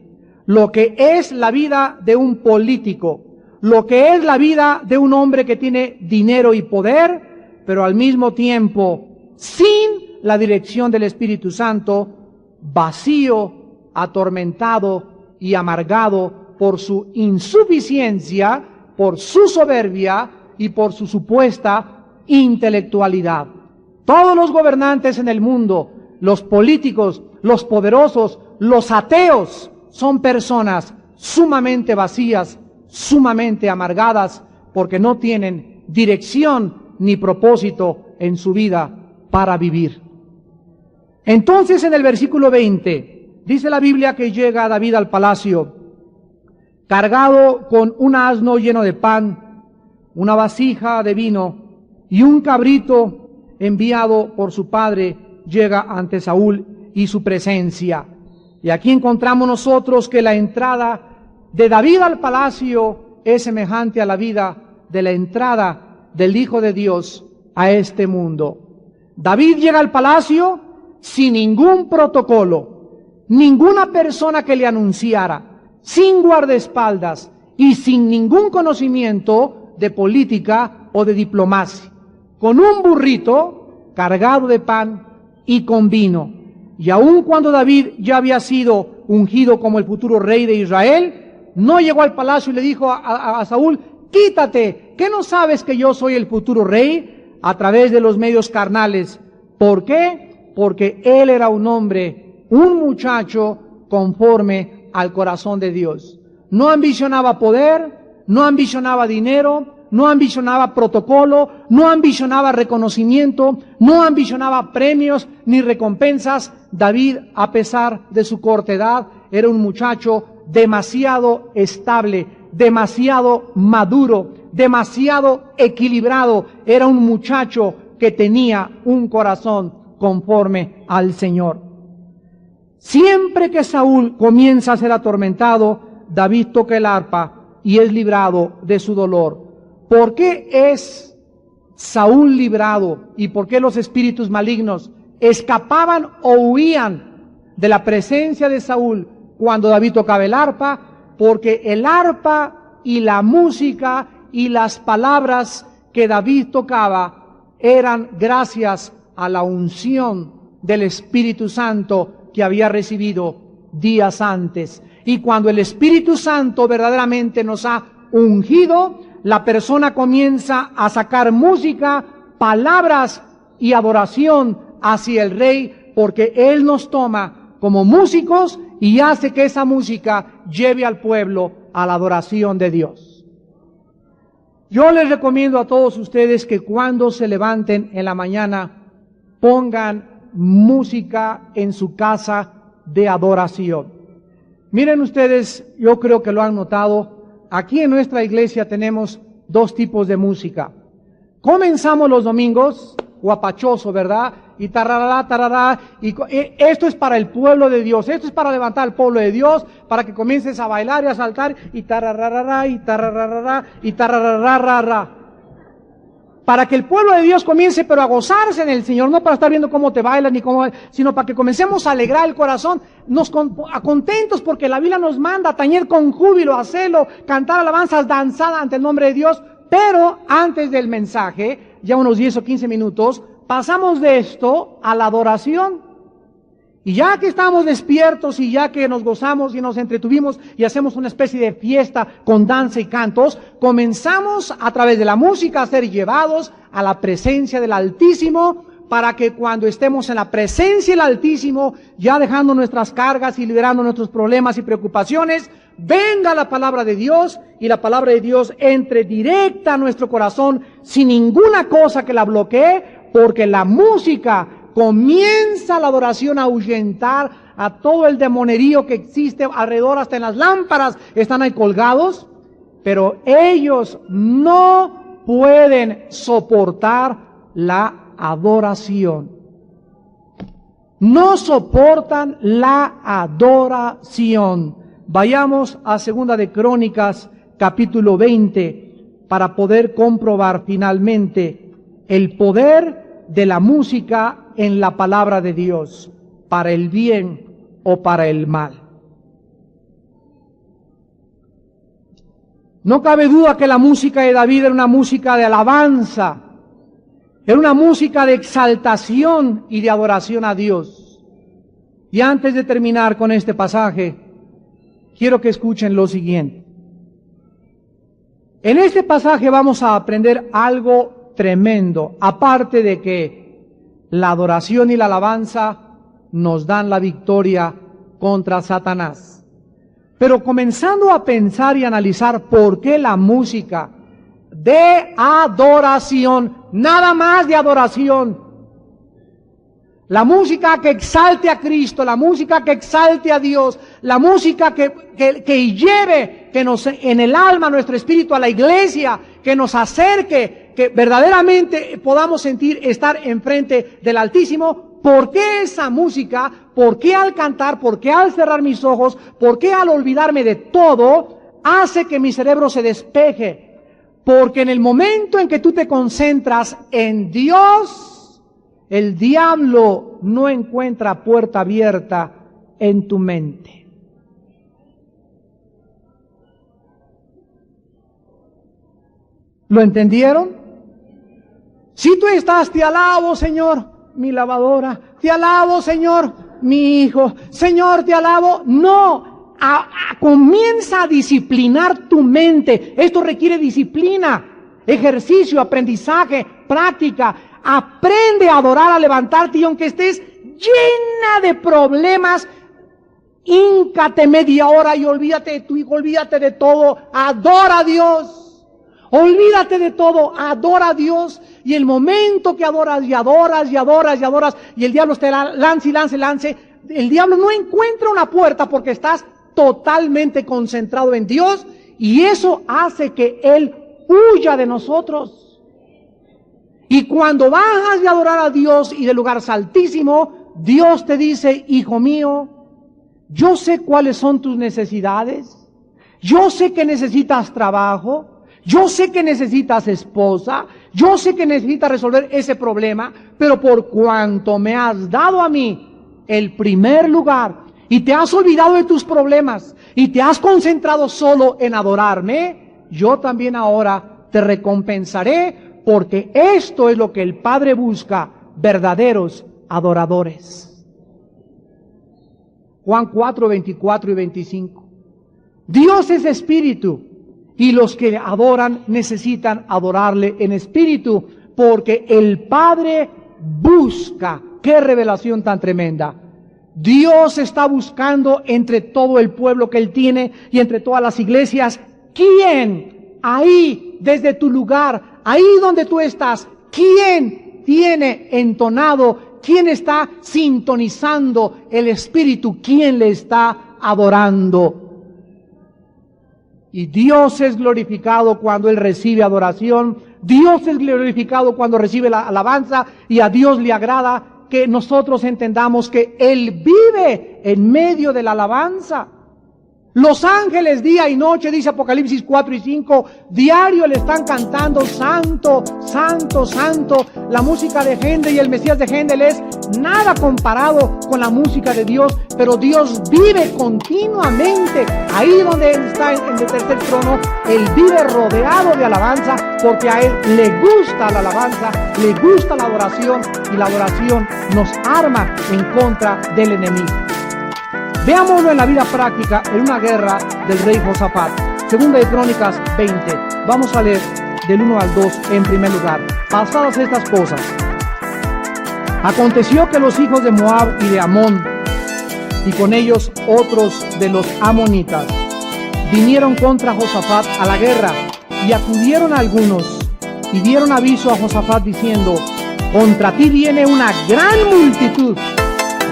lo que es la vida de un político, lo que es la vida de un hombre que tiene dinero y poder, pero al mismo tiempo, sin la dirección del Espíritu Santo, vacío, atormentado y amargado por su insuficiencia, por su soberbia y por su supuesta intelectualidad. Todos los gobernantes en el mundo, los políticos, los poderosos, los ateos, son personas sumamente vacías, sumamente amargadas, porque no tienen dirección ni propósito en su vida para vivir. Entonces en el versículo 20 dice la Biblia que llega David al palacio cargado con un asno lleno de pan, una vasija de vino y un cabrito enviado por su padre llega ante Saúl y su presencia. Y aquí encontramos nosotros que la entrada de David al palacio es semejante a la vida de la entrada del Hijo de Dios a este mundo. David llega al palacio sin ningún protocolo, ninguna persona que le anunciara, sin guardaespaldas y sin ningún conocimiento de política o de diplomacia, con un burrito cargado de pan y con vino. Y aun cuando David ya había sido ungido como el futuro rey de Israel, no llegó al palacio y le dijo a Saúl: quítate, ¿qué no sabes que yo soy el futuro rey? A través de los medios carnales. ¿Por qué? Porque él era un hombre, un muchacho conforme al corazón de Dios. No ambicionaba poder, no ambicionaba dinero, no ambicionaba protocolo, no ambicionaba reconocimiento, no ambicionaba premios ni recompensas. David, a pesar de su corta edad, era un muchacho demasiado estable, demasiado maduro, demasiado equilibrado. Era un muchacho que tenía un corazón conforme al Señor. Siempre que Saúl comienza a ser atormentado, David toca el arpa y es librado de su dolor. ¿Por qué es Saúl librado y por qué los espíritus malignos escapaban o huían de la presencia de Saúl cuando David tocaba el arpa? Porque el arpa y la música y las palabras que David tocaba eran gracias a la unción del Espíritu Santo que había recibido días antes. Y cuando el Espíritu Santo verdaderamente nos ha ungido, la persona comienza a sacar música, palabras y adoración hacia el Rey, porque Él nos toma como músicos y hace que esa música lleve al pueblo a la adoración de Dios. Yo les recomiendo a todos ustedes que cuando se levanten en la mañana pongan música en su casa de adoración. Miren ustedes, yo creo que lo han notado, aquí en nuestra iglesia tenemos dos tipos de música. Comenzamos los domingos, guapachoso, ¿verdad? Y tarará, tarará, y esto es para el pueblo de Dios, esto es para levantar al pueblo de Dios, para que comiences a bailar y a saltar, y tararará, y tararará, y tararará, para que el pueblo de Dios comience pero a gozarse en el Señor, no para estar viendo cómo te bailas, ni cómo, sino para que comencemos a alegrar el corazón, contentos porque la Biblia nos manda a tañer con júbilo, a hacerlo, cantar alabanzas, danzar ante el nombre de Dios. Pero antes del mensaje, ya unos 10 o 15 minutos, pasamos de esto a la adoración. Y ya que estamos despiertos y ya que nos gozamos y nos entretuvimos y hacemos una especie de fiesta con danza y cantos, comenzamos a través de la música a ser llevados a la presencia del Altísimo, para que cuando estemos en la presencia del Altísimo, ya dejando nuestras cargas y liberando nuestros problemas y preocupaciones, venga la palabra de Dios y la palabra de Dios entre directa a nuestro corazón sin ninguna cosa que la bloquee, porque la música comienza la adoración a ahuyentar a todo el demonerío que existe alrededor, hasta en las lámparas están ahí colgados, pero ellos no pueden soportar la adoración. No soportan la adoración. Vayamos a Segunda de Crónicas, capítulo 20, para poder comprobar finalmente el poder de la música en la palabra de Dios, para el bien o para el mal. No cabe duda que la música de David era una música de alabanza, era una música de exaltación y de adoración a Dios. Y antes de terminar con este pasaje, quiero que escuchen lo siguiente. En este pasaje vamos a aprender algo tremendo, aparte de que la adoración y la alabanza nos dan la victoria contra Satanás. Pero comenzando a pensar y analizar por qué la música de adoración, nada más de adoración, la música que exalte a Cristo, la música que exalte a Dios, la música que lleve que nos, en el alma, nuestro espíritu a la iglesia, que nos acerque, que verdaderamente podamos sentir estar enfrente del Altísimo. ¿Por qué esa música? ¿Por qué al cantar? ¿Por qué al cerrar mis ojos? ¿Por qué al olvidarme de todo? hace que mi cerebro se despeje, porque en el momento en que tú te concentras en Dios, el diablo no encuentra puerta abierta en tu mente. ¿Lo entendieron? Si tú estás, te alabo, Señor, mi lavadora, te alabo, Señor, mi hijo, Señor, te alabo. No, comienza a disciplinar tu mente. Esto requiere disciplina, ejercicio, aprendizaje, práctica. Aprende a adorar, a levantarte, y aunque estés llena de problemas, híncate media hora y olvídate de tu hijo, olvídate de todo, adora a Dios. Olvídate de todo, adora a Dios, y el momento que adoras y adoras y adoras y adoras, y el diablo te lance y lance, lance, el diablo no encuentra una puerta porque estás totalmente concentrado en Dios, y eso hace que Él huya de nosotros. Y cuando bajas de adorar a Dios y del lugar altísimo, Dios te dice: hijo mío, yo sé cuáles son tus necesidades, yo sé que necesitas trabajo, yo sé que necesitas esposa, yo sé que necesitas resolver ese problema, pero por cuanto me has dado a mí el primer lugar y te has olvidado de tus problemas y te has concentrado solo en adorarme, yo también ahora te recompensaré, porque esto es lo que el Padre busca, verdaderos adoradores. Juan 4, 24 y 25. Dios es espíritu, y los que adoran necesitan adorarle en espíritu, porque el Padre busca. ¡Qué revelación tan tremenda! Dios está buscando entre todo el pueblo que Él tiene y entre todas las iglesias, ¿quién ahí desde tu lugar, ahí donde tú estás, quién tiene entonado, quién está sintonizando el espíritu, quién le está adorando? Y Dios es glorificado cuando Él recibe adoración. Dios es glorificado cuando recibe la alabanza, y a Dios le agrada que nosotros entendamos que Él vive en medio de la alabanza. Los ángeles día y noche, dice Apocalipsis 4 y 5, diario le están cantando: santo, santo, santo. La música de Händel y el Mesías de Händel es nada comparado con la música de Dios, pero Dios vive continuamente ahí donde Él está en el tercer trono. Él vive rodeado de alabanza, porque a Él le gusta la alabanza, le gusta la adoración, y la adoración nos arma en contra del enemigo. Veámoslo en la vida práctica, en una guerra del rey Josafat. Segunda de Crónicas 20. Vamos a leer del 1 al 2 en primer lugar. Pasadas estas cosas, aconteció que los hijos de Moab y de Amón, y con ellos otros de los amonitas, vinieron contra Josafat a la guerra, y acudieron a algunos, y dieron aviso a Josafat diciendo: contra ti viene una gran multitud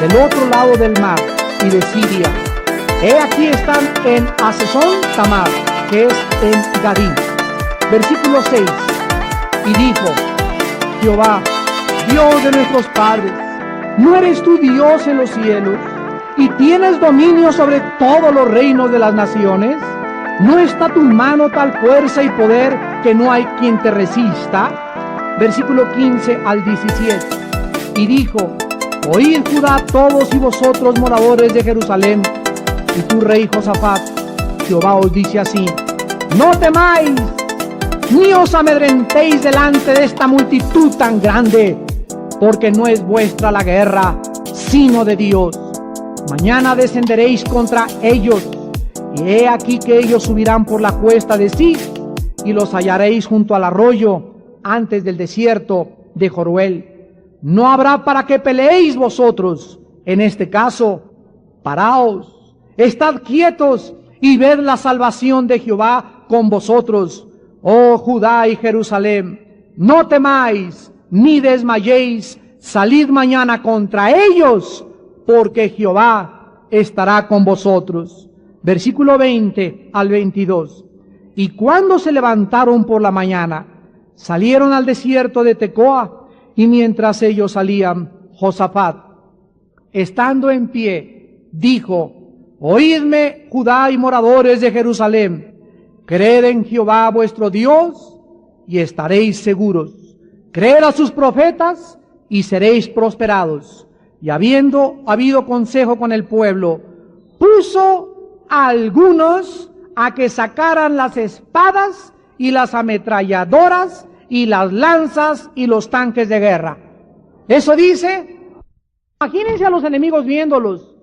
del otro lado del mar y de Siria. He aquí están en Hasezón Tamar, que es en Gadí. Versículo 6. Y dijo: Jehová, Dios de nuestros padres, ¿no eres tú Dios en los cielos, y tienes dominio sobre todos los reinos de las naciones? ¿No está tu mano tal fuerza y poder que no hay quien te resista? Versículo 15 al 17. Y dijo: oíd Judá todos y vosotros moradores de Jerusalén, y tú rey Josafat, Jehová os dice así: no temáis, ni os amedrentéis delante de esta multitud tan grande, porque no es vuestra la guerra, sino de Dios. Mañana descenderéis contra ellos, y he aquí que ellos subirán por la cuesta de Cis, y los hallaréis junto al arroyo, antes del desierto de Joruel. No habrá para que peleéis vosotros. En este caso, paraos, estad quietos y ved la salvación de Jehová con vosotros, oh Judá y Jerusalén. No temáis ni desmayéis, salid mañana contra ellos, porque Jehová estará con vosotros. Versículo 20 al 22. Y cuando se levantaron por la mañana, salieron al desierto de Tecoa. Y mientras ellos salían, Josafat, estando en pie, dijo: oídme, Judá y moradores de Jerusalén, Creed en Jehová vuestro Dios y estaréis seguros. Creed a sus profetas y seréis prosperados. Y habiendo habido consejo con el pueblo, puso a algunos a que sacaran las espadas y las ametralladoras y las lanzas y los tanques de guerra. Eso dice, imagínense a los enemigos viéndolos.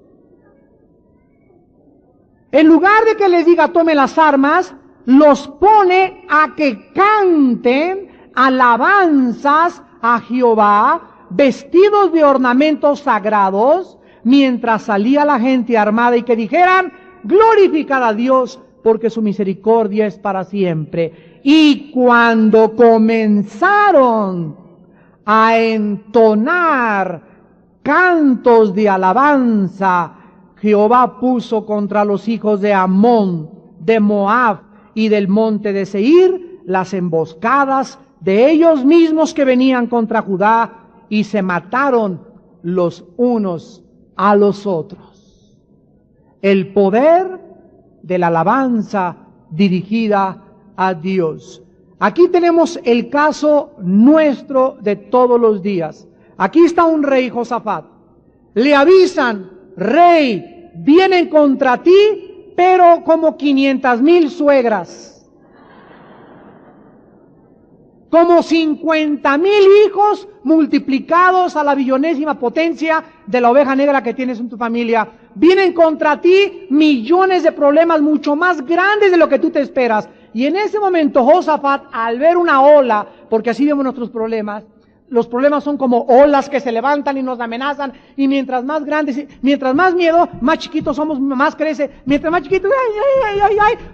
En lugar de que les diga tome las armas, los pone a que canten alabanzas a Jehová, vestidos de ornamentos sagrados, mientras salía la gente armada y que dijeran, glorificad a Dios, porque su misericordia es para siempre. Y cuando comenzaron a entonar cantos de alabanza, Jehová puso contra los hijos de Amón, de Moab y del monte de Seir las emboscadas de ellos mismos que venían contra Judá, y se mataron los unos a los otros. El poder de la alabanza dirigida a Dios. Aquí tenemos el caso nuestro de todos los días. Aquí está un rey, Josafat. Le avisan, rey, vienen contra ti, pero como 500,000 suegras. Como 50,000 hijos multiplicados a la billonésima potencia de la oveja negra que tienes en tu familia. Vienen contra ti millones de problemas mucho más grandes de lo que tú te esperas. Y en ese momento Josafat, al ver una ola, porque así vemos nuestros problemas, los problemas son como olas que se levantan y nos amenazan, y mientras más grandes, mientras más miedo, más chiquitos somos, más crece. Mientras más chiquitos,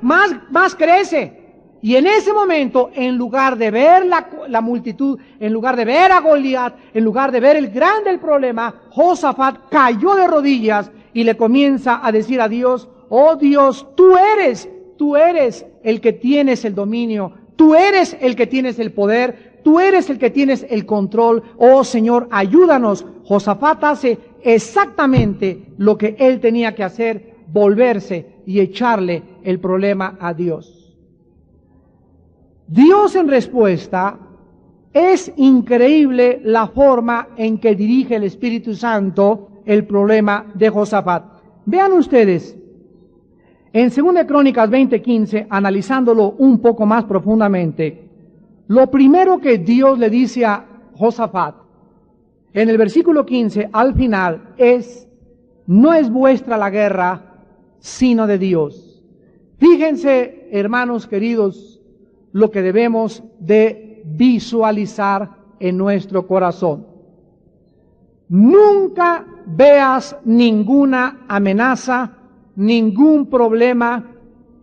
más crece. Y en ese momento, en lugar de ver la multitud, en lugar de ver a Goliat, en lugar de ver el grande el problema, Josafat cayó de rodillas y le comienza a decir a Dios, oh Dios, tú eres el que tienes el dominio, tú eres el que tienes el poder, tú eres el que tienes el control, oh Señor, ayúdanos. Josafat hace exactamente lo que él tenía que hacer, volverse y echarle el problema a Dios. Dios en respuesta, es increíble la forma en que dirige el Espíritu Santo el problema de Josafat. Vean ustedes, en 2 Crónicas 20:15, analizándolo un poco más profundamente, lo primero que Dios le dice a Josafat, en el versículo 15, al final, es, no es vuestra la guerra, sino de Dios. Fíjense, hermanos queridos, lo que debemos de visualizar en nuestro corazón. Nunca veas ninguna amenaza, ningún problema,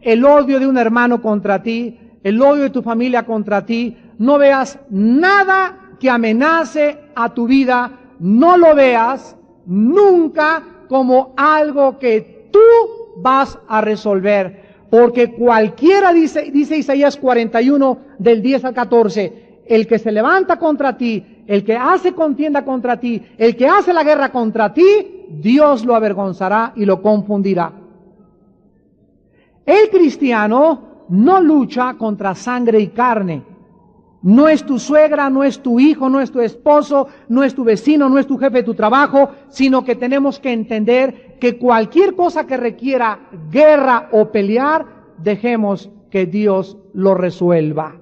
el odio de un hermano contra ti, el odio de tu familia contra ti. No veas nada que amenace a tu vida, no lo veas nunca como algo que tú vas a resolver. Porque cualquiera, dice Isaías 41, del 10 al 14, el que se levanta contra ti, el que hace contienda contra ti, el que hace la guerra contra ti, Dios lo avergonzará y lo confundirá. El cristiano no lucha contra sangre y carne. No es tu suegra, no es tu hijo, no es tu esposo, no es tu vecino, no es tu jefe de tu trabajo, sino que tenemos que entender que cualquier cosa que requiera guerra o pelear, dejemos que Dios lo resuelva.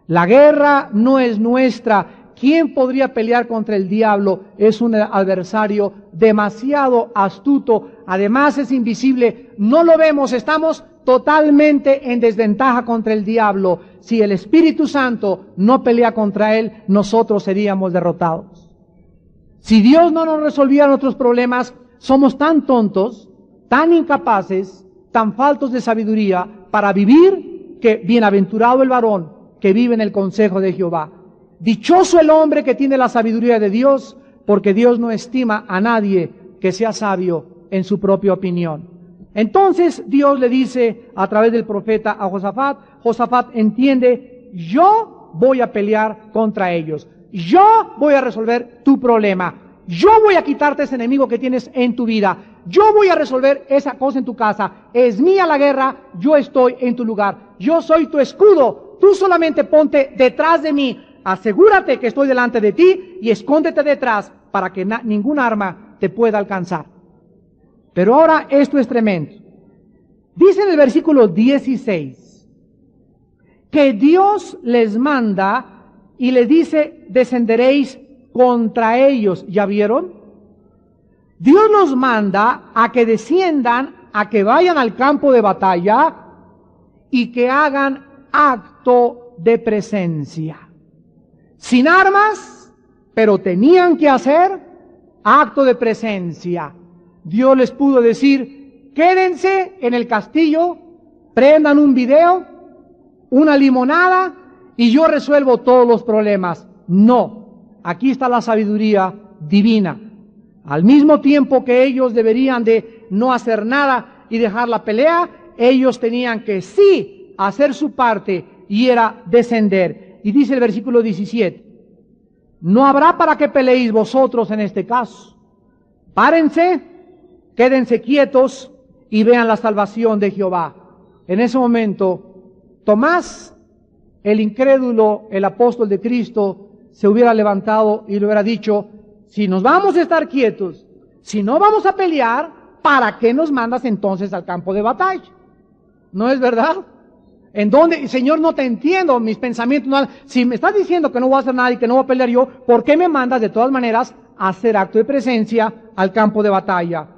La guerra no es nuestra. ¿Quién podría pelear contra el diablo? Es un adversario demasiado astuto. Además es invisible. No lo vemos. Estamos totalmente en desventaja contra el diablo. Si el Espíritu Santo no pelea contra él, nosotros seríamos derrotados. Si Dios no nos resolviera nuestros problemas, somos tan tontos, tan incapaces, tan faltos de sabiduría para vivir, que bienaventurado el varón que vive en el consejo de Jehová. Dichoso el hombre que tiene la sabiduría de Dios, porque Dios no estima a nadie que sea sabio en su propia opinión. Entonces Dios le dice a través del profeta a Josafat, Josafat entiende, yo voy a pelear contra ellos, yo voy a resolver tu problema, yo voy a quitarte ese enemigo que tienes en tu vida, yo voy a resolver esa cosa en tu casa, es mía la guerra, yo estoy en tu lugar, yo soy tu escudo, tú solamente ponte detrás de mí, asegúrate que estoy delante de ti y escóndete detrás para que ningún arma te pueda alcanzar. Pero ahora esto es tremendo. Dice en el versículo 16 que Dios les manda y les dice, descenderéis contra ellos. ¿Ya vieron? Dios nos manda a que desciendan, a que vayan al campo de batalla y que hagan acto de presencia. Sin armas, pero tenían que hacer acto de presencia. Dios les pudo decir, quédense en el castillo, prendan un video, una limonada y yo resuelvo todos los problemas. No, aquí está la sabiduría divina. Al mismo tiempo que ellos deberían de no hacer nada y dejar la pelea, ellos tenían que sí hacer su parte y era descender. Y dice el versículo 17, no habrá para que peleéis vosotros en este caso. Párense, quédense quietos y vean la salvación de Jehová. En ese momento, Tomás, el incrédulo, el apóstol de Cristo, se hubiera levantado y le hubiera dicho, si nos vamos a estar quietos, si no vamos a pelear, ¿para qué nos mandas entonces al campo de batalla? ¿No es verdad? ¿En dónde? Señor, no te entiendo, mis pensamientos no. Si me estás diciendo que no voy a hacer nada y que no voy a pelear yo, ¿por qué me mandas de todas maneras a hacer acto de presencia al campo de batalla?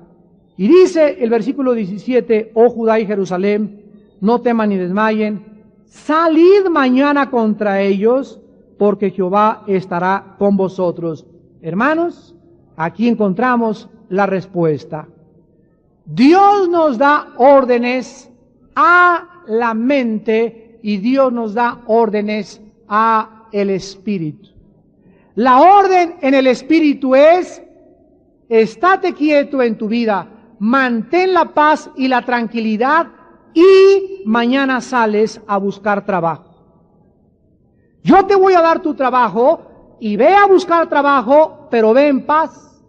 Y dice el versículo 17, oh Judá y Jerusalén, no teman ni desmayen, salid mañana contra ellos, porque Jehová estará con vosotros. Hermanos, aquí encontramos la respuesta. Dios nos da órdenes a la mente y Dios nos da órdenes a el espíritu. La orden en el espíritu es, estate quieto en tu vida, mantén la paz y la tranquilidad y mañana sales a buscar trabajo. Yo te voy a dar tu trabajo y ve a buscar trabajo, pero ve en paz,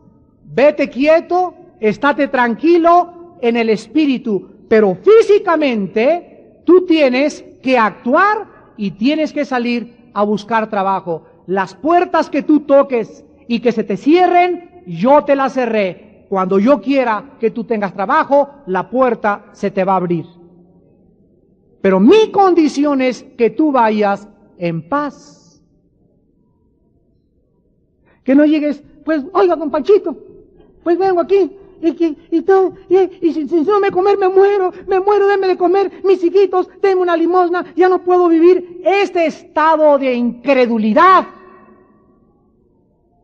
vete quieto, estate tranquilo en el espíritu, pero físicamente tú tienes que actuar y tienes que salir a buscar trabajo. Las puertas que tú toques y que se te cierren, yo te las cerré. Cuando yo quiera que tú tengas trabajo, la puerta se te va a abrir. Pero mi condición es que tú vayas en paz. Que no llegues, pues, oiga, don Panchito, pues vengo aquí, y si no me comer, me muero, denme de comer, mis hijitos, denme una limosna, ya no puedo vivir. Este estado de incredulidad,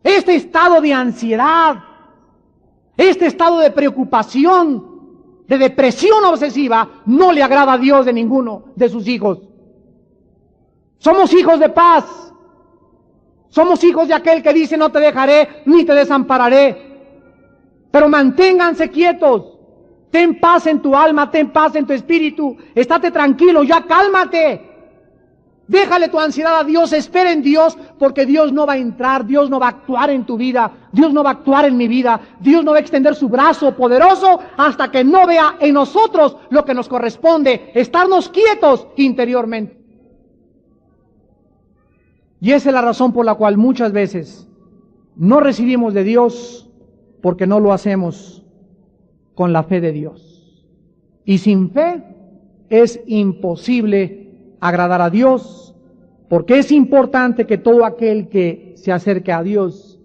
este estado de ansiedad, este estado de preocupación, de depresión obsesiva, no le agrada a Dios de ninguno de sus hijos. Somos hijos de paz. Somos hijos de aquel que dice, no te dejaré ni te desampararé. Pero manténganse quietos. Ten paz en tu alma, ten paz en tu espíritu. Estate tranquilo, ya cálmate. Déjale tu ansiedad a Dios, espera en Dios, porque Dios no va a entrar, Dios no va a actuar en tu vida, Dios no va a actuar en mi vida, Dios no va a extender su brazo poderoso hasta que no vea en nosotros lo que nos corresponde, estarnos quietos interiormente. Y esa es la razón por la cual muchas veces no recibimos de Dios, porque no lo hacemos con la fe de Dios. Y sin fe es imposible agradar a Dios, porque es importante que todo aquel que se acerque a Dios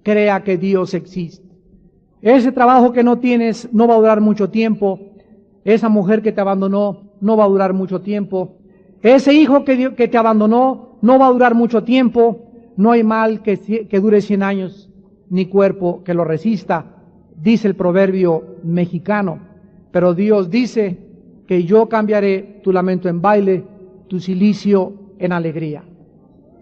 crea que Dios existe. Ese trabajo que no tienes no va a durar mucho tiempo. Esa mujer que te abandonó no va a durar mucho tiempo. Ese hijo que te abandonó no va a durar mucho tiempo. No hay mal que dure 100 años, ni cuerpo que lo resista, dice el proverbio mexicano. Pero Dios dice que yo cambiaré tu lamento en baile, tu cilicio en alegría.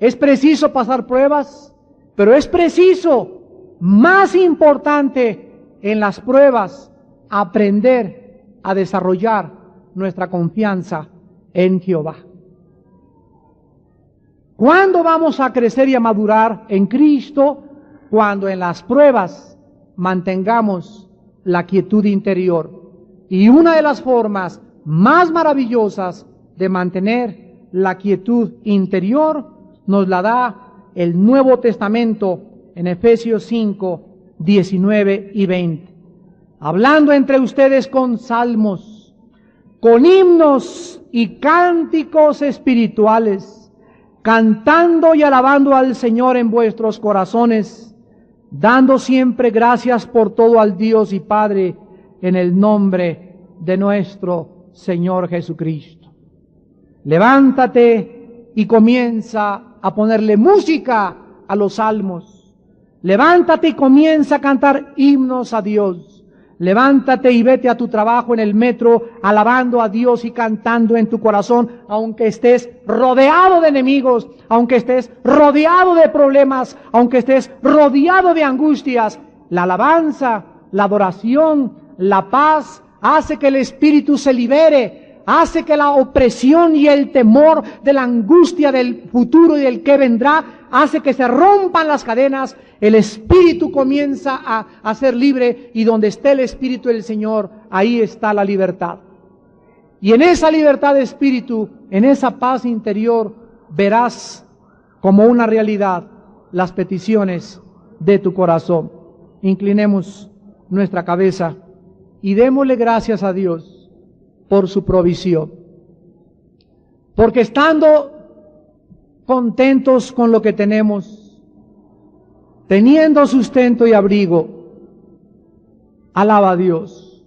Es preciso pasar pruebas, pero es preciso, más importante en las pruebas, aprender a desarrollar nuestra confianza en Jehová. ¿Cuándo vamos a crecer y a madurar en Cristo? Cuando en las pruebas mantengamos la quietud interior. Y una de las formas más maravillosas de mantener la quietud interior nos la da el Nuevo Testamento en Efesios 5, 19 y 20. Hablando entre ustedes con salmos, con himnos y cánticos espirituales, cantando y alabando al Señor en vuestros corazones, dando siempre gracias por todo al Dios y Padre en el nombre de nuestro Señor Jesucristo. Levántate y comienza a ponerle música a los salmos. Levántate y comienza a cantar himnos a Dios. Levántate y vete a tu trabajo en el metro alabando a Dios y cantando en tu corazón, aunque estés rodeado de enemigos, aunque estés rodeado de problemas, aunque estés rodeado de angustias. La alabanza, la adoración, la paz hace que el espíritu se libere, hace que la opresión y el temor de la angustia del futuro y del que vendrá, hace que se rompan las cadenas. El espíritu comienza a ser libre, y donde esté el espíritu del Señor, ahí está la libertad. Y en esa libertad de espíritu, en esa paz interior, verás como una realidad las peticiones de tu corazón. Inclinemos nuestra cabeza y démosle gracias a Dios por su provisión. Porque estando contentos con lo que tenemos, teniendo sustento y abrigo, alaba a Dios.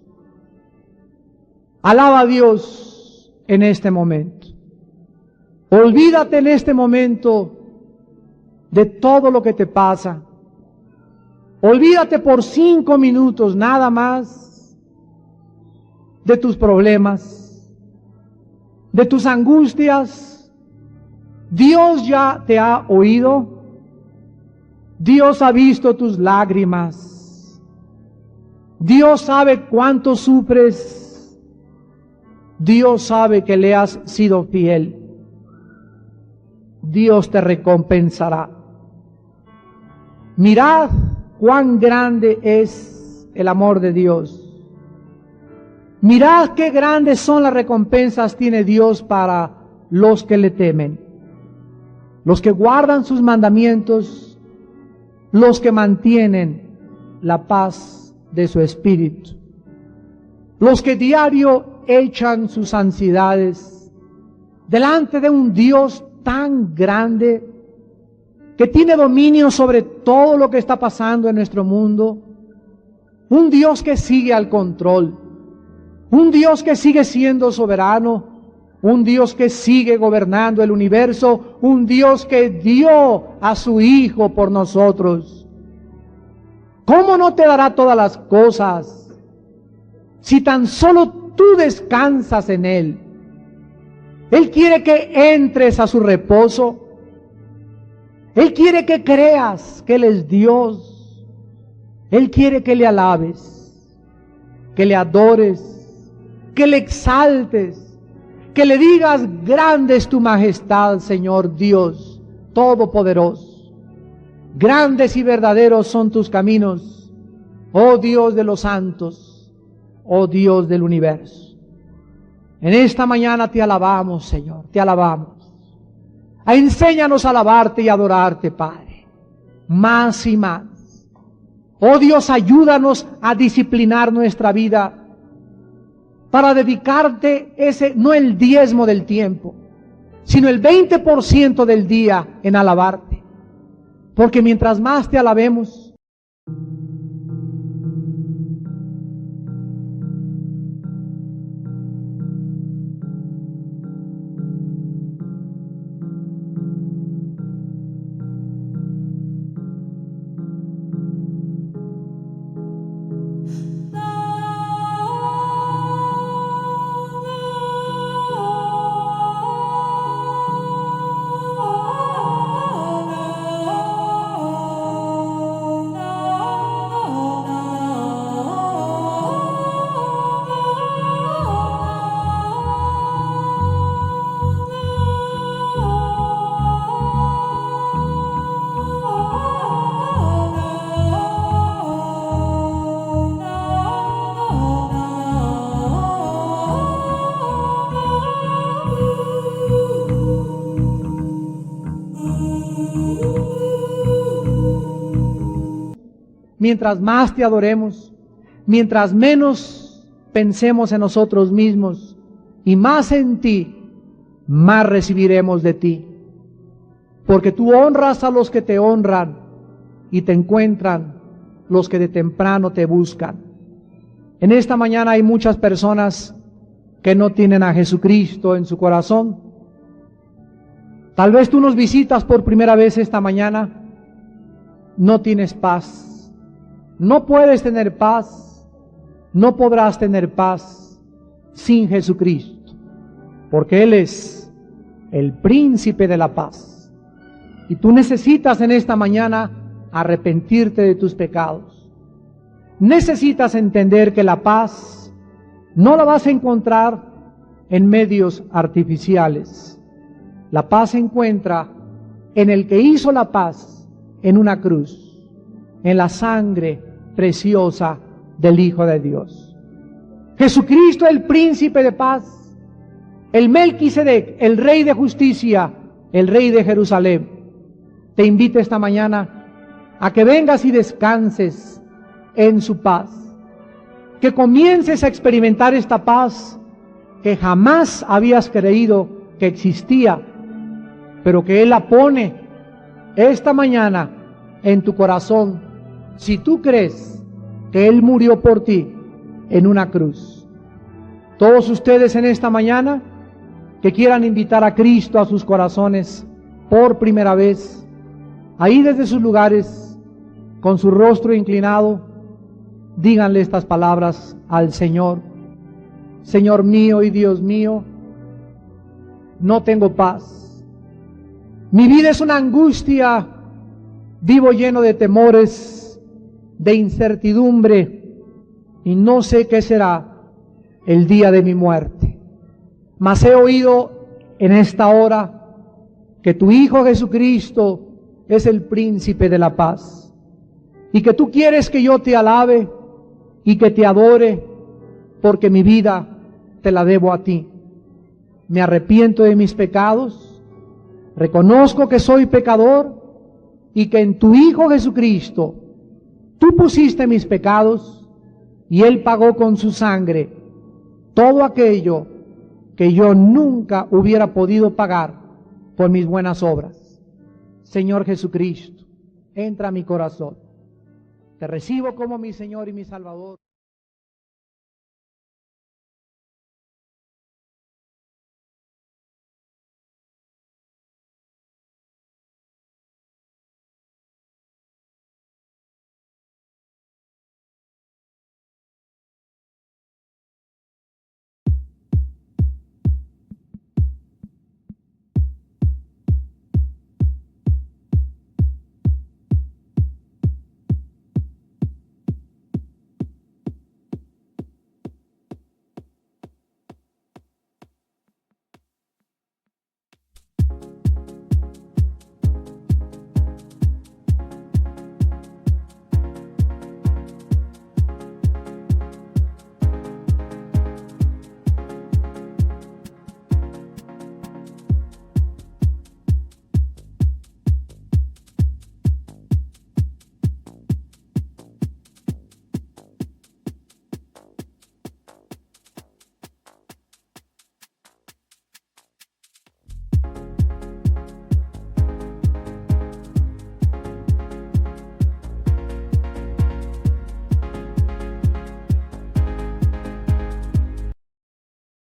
Alaba a Dios en este momento. Olvídate en este momento de todo lo que te pasa. Olvídate por 5 minutos nada más de tus problemas, de tus angustias. Dios ya te ha oído. Dios ha visto tus lágrimas. Dios sabe cuánto sufres. Dios sabe que le has sido fiel. Dios te recompensará. Mirad cuán grande es el amor de Dios. Mirad qué grandes son las recompensas tiene Dios para los que le temen, los que guardan sus mandamientos, los que mantienen la paz de su espíritu, los que diario echan sus ansiedades delante de un Dios tan grande que tiene dominio sobre todo lo que está pasando en nuestro mundo, un Dios que sigue al control, un Dios que sigue siendo soberano, un Dios que sigue gobernando el universo, un Dios que dio a su Hijo por nosotros. ¿Cómo no te dará todas las cosas si tan solo tú descansas en Él? Él quiere que entres a su reposo. Él quiere que creas que Él es Dios. Él quiere que le alabes, que le adores, que le exaltes, que le digas: grande es tu majestad, Señor Dios Todopoderoso. Grandes y verdaderos son tus caminos, oh Dios de los santos, oh Dios del universo. En esta mañana te alabamos, Señor, te alabamos. Enséñanos a alabarte y adorarte, Padre, más y más. Oh Dios, ayúdanos a disciplinar nuestra vida para dedicarte no el 10% del tiempo, sino el 20% del día en alabarte. Porque mientras más te alabemos, Mientras más te adoremos, mientras menos pensemos en nosotros mismos y más en ti, más recibiremos de ti. Porque tú honras a los que te honran y te encuentran los que de temprano te buscan. En esta mañana hay muchas personas que no tienen a Jesucristo en su corazón. Tal vez tú nos visitas por primera vez esta mañana, no tienes paz. No puedes tener paz, no podrás tener paz sin Jesucristo, porque Él es el príncipe de la paz. Y tú necesitas en esta mañana arrepentirte de tus pecados. Necesitas entender que la paz no la vas a encontrar en medios artificiales. La paz se encuentra en el que hizo la paz en una cruz, en la sangre preciosa del Hijo de Dios. Jesucristo, el príncipe de paz, el Melquisedec, el rey de justicia, el rey de Jerusalén, te invita esta mañana a que vengas y descanses en su paz, que comiences a experimentar esta paz que jamás habías creído que existía, pero que Él la pone esta mañana en tu corazón, si tú crees que Él murió por ti en una cruz. Todos ustedes en esta mañana que quieran invitar a Cristo a sus corazones por primera vez, ahí desde sus lugares, con su rostro inclinado, díganle estas palabras al Señor. Señor mío y Dios mío, no tengo paz. Mi vida es una angustia, vivo lleno de temores, de incertidumbre, y no sé qué será el día de mi muerte. Mas he oído en esta hora que tu Hijo Jesucristo es el príncipe de la paz, y que tú quieres que yo te alabe y que te adore, porque mi vida te la debo a ti. Me arrepiento de mis pecados, reconozco que soy pecador y que en tu Hijo Jesucristo tú pusiste mis pecados y Él pagó con su sangre todo aquello que yo nunca hubiera podido pagar por mis buenas obras. Señor Jesucristo, entra a mi corazón. Te recibo como mi Señor y mi Salvador.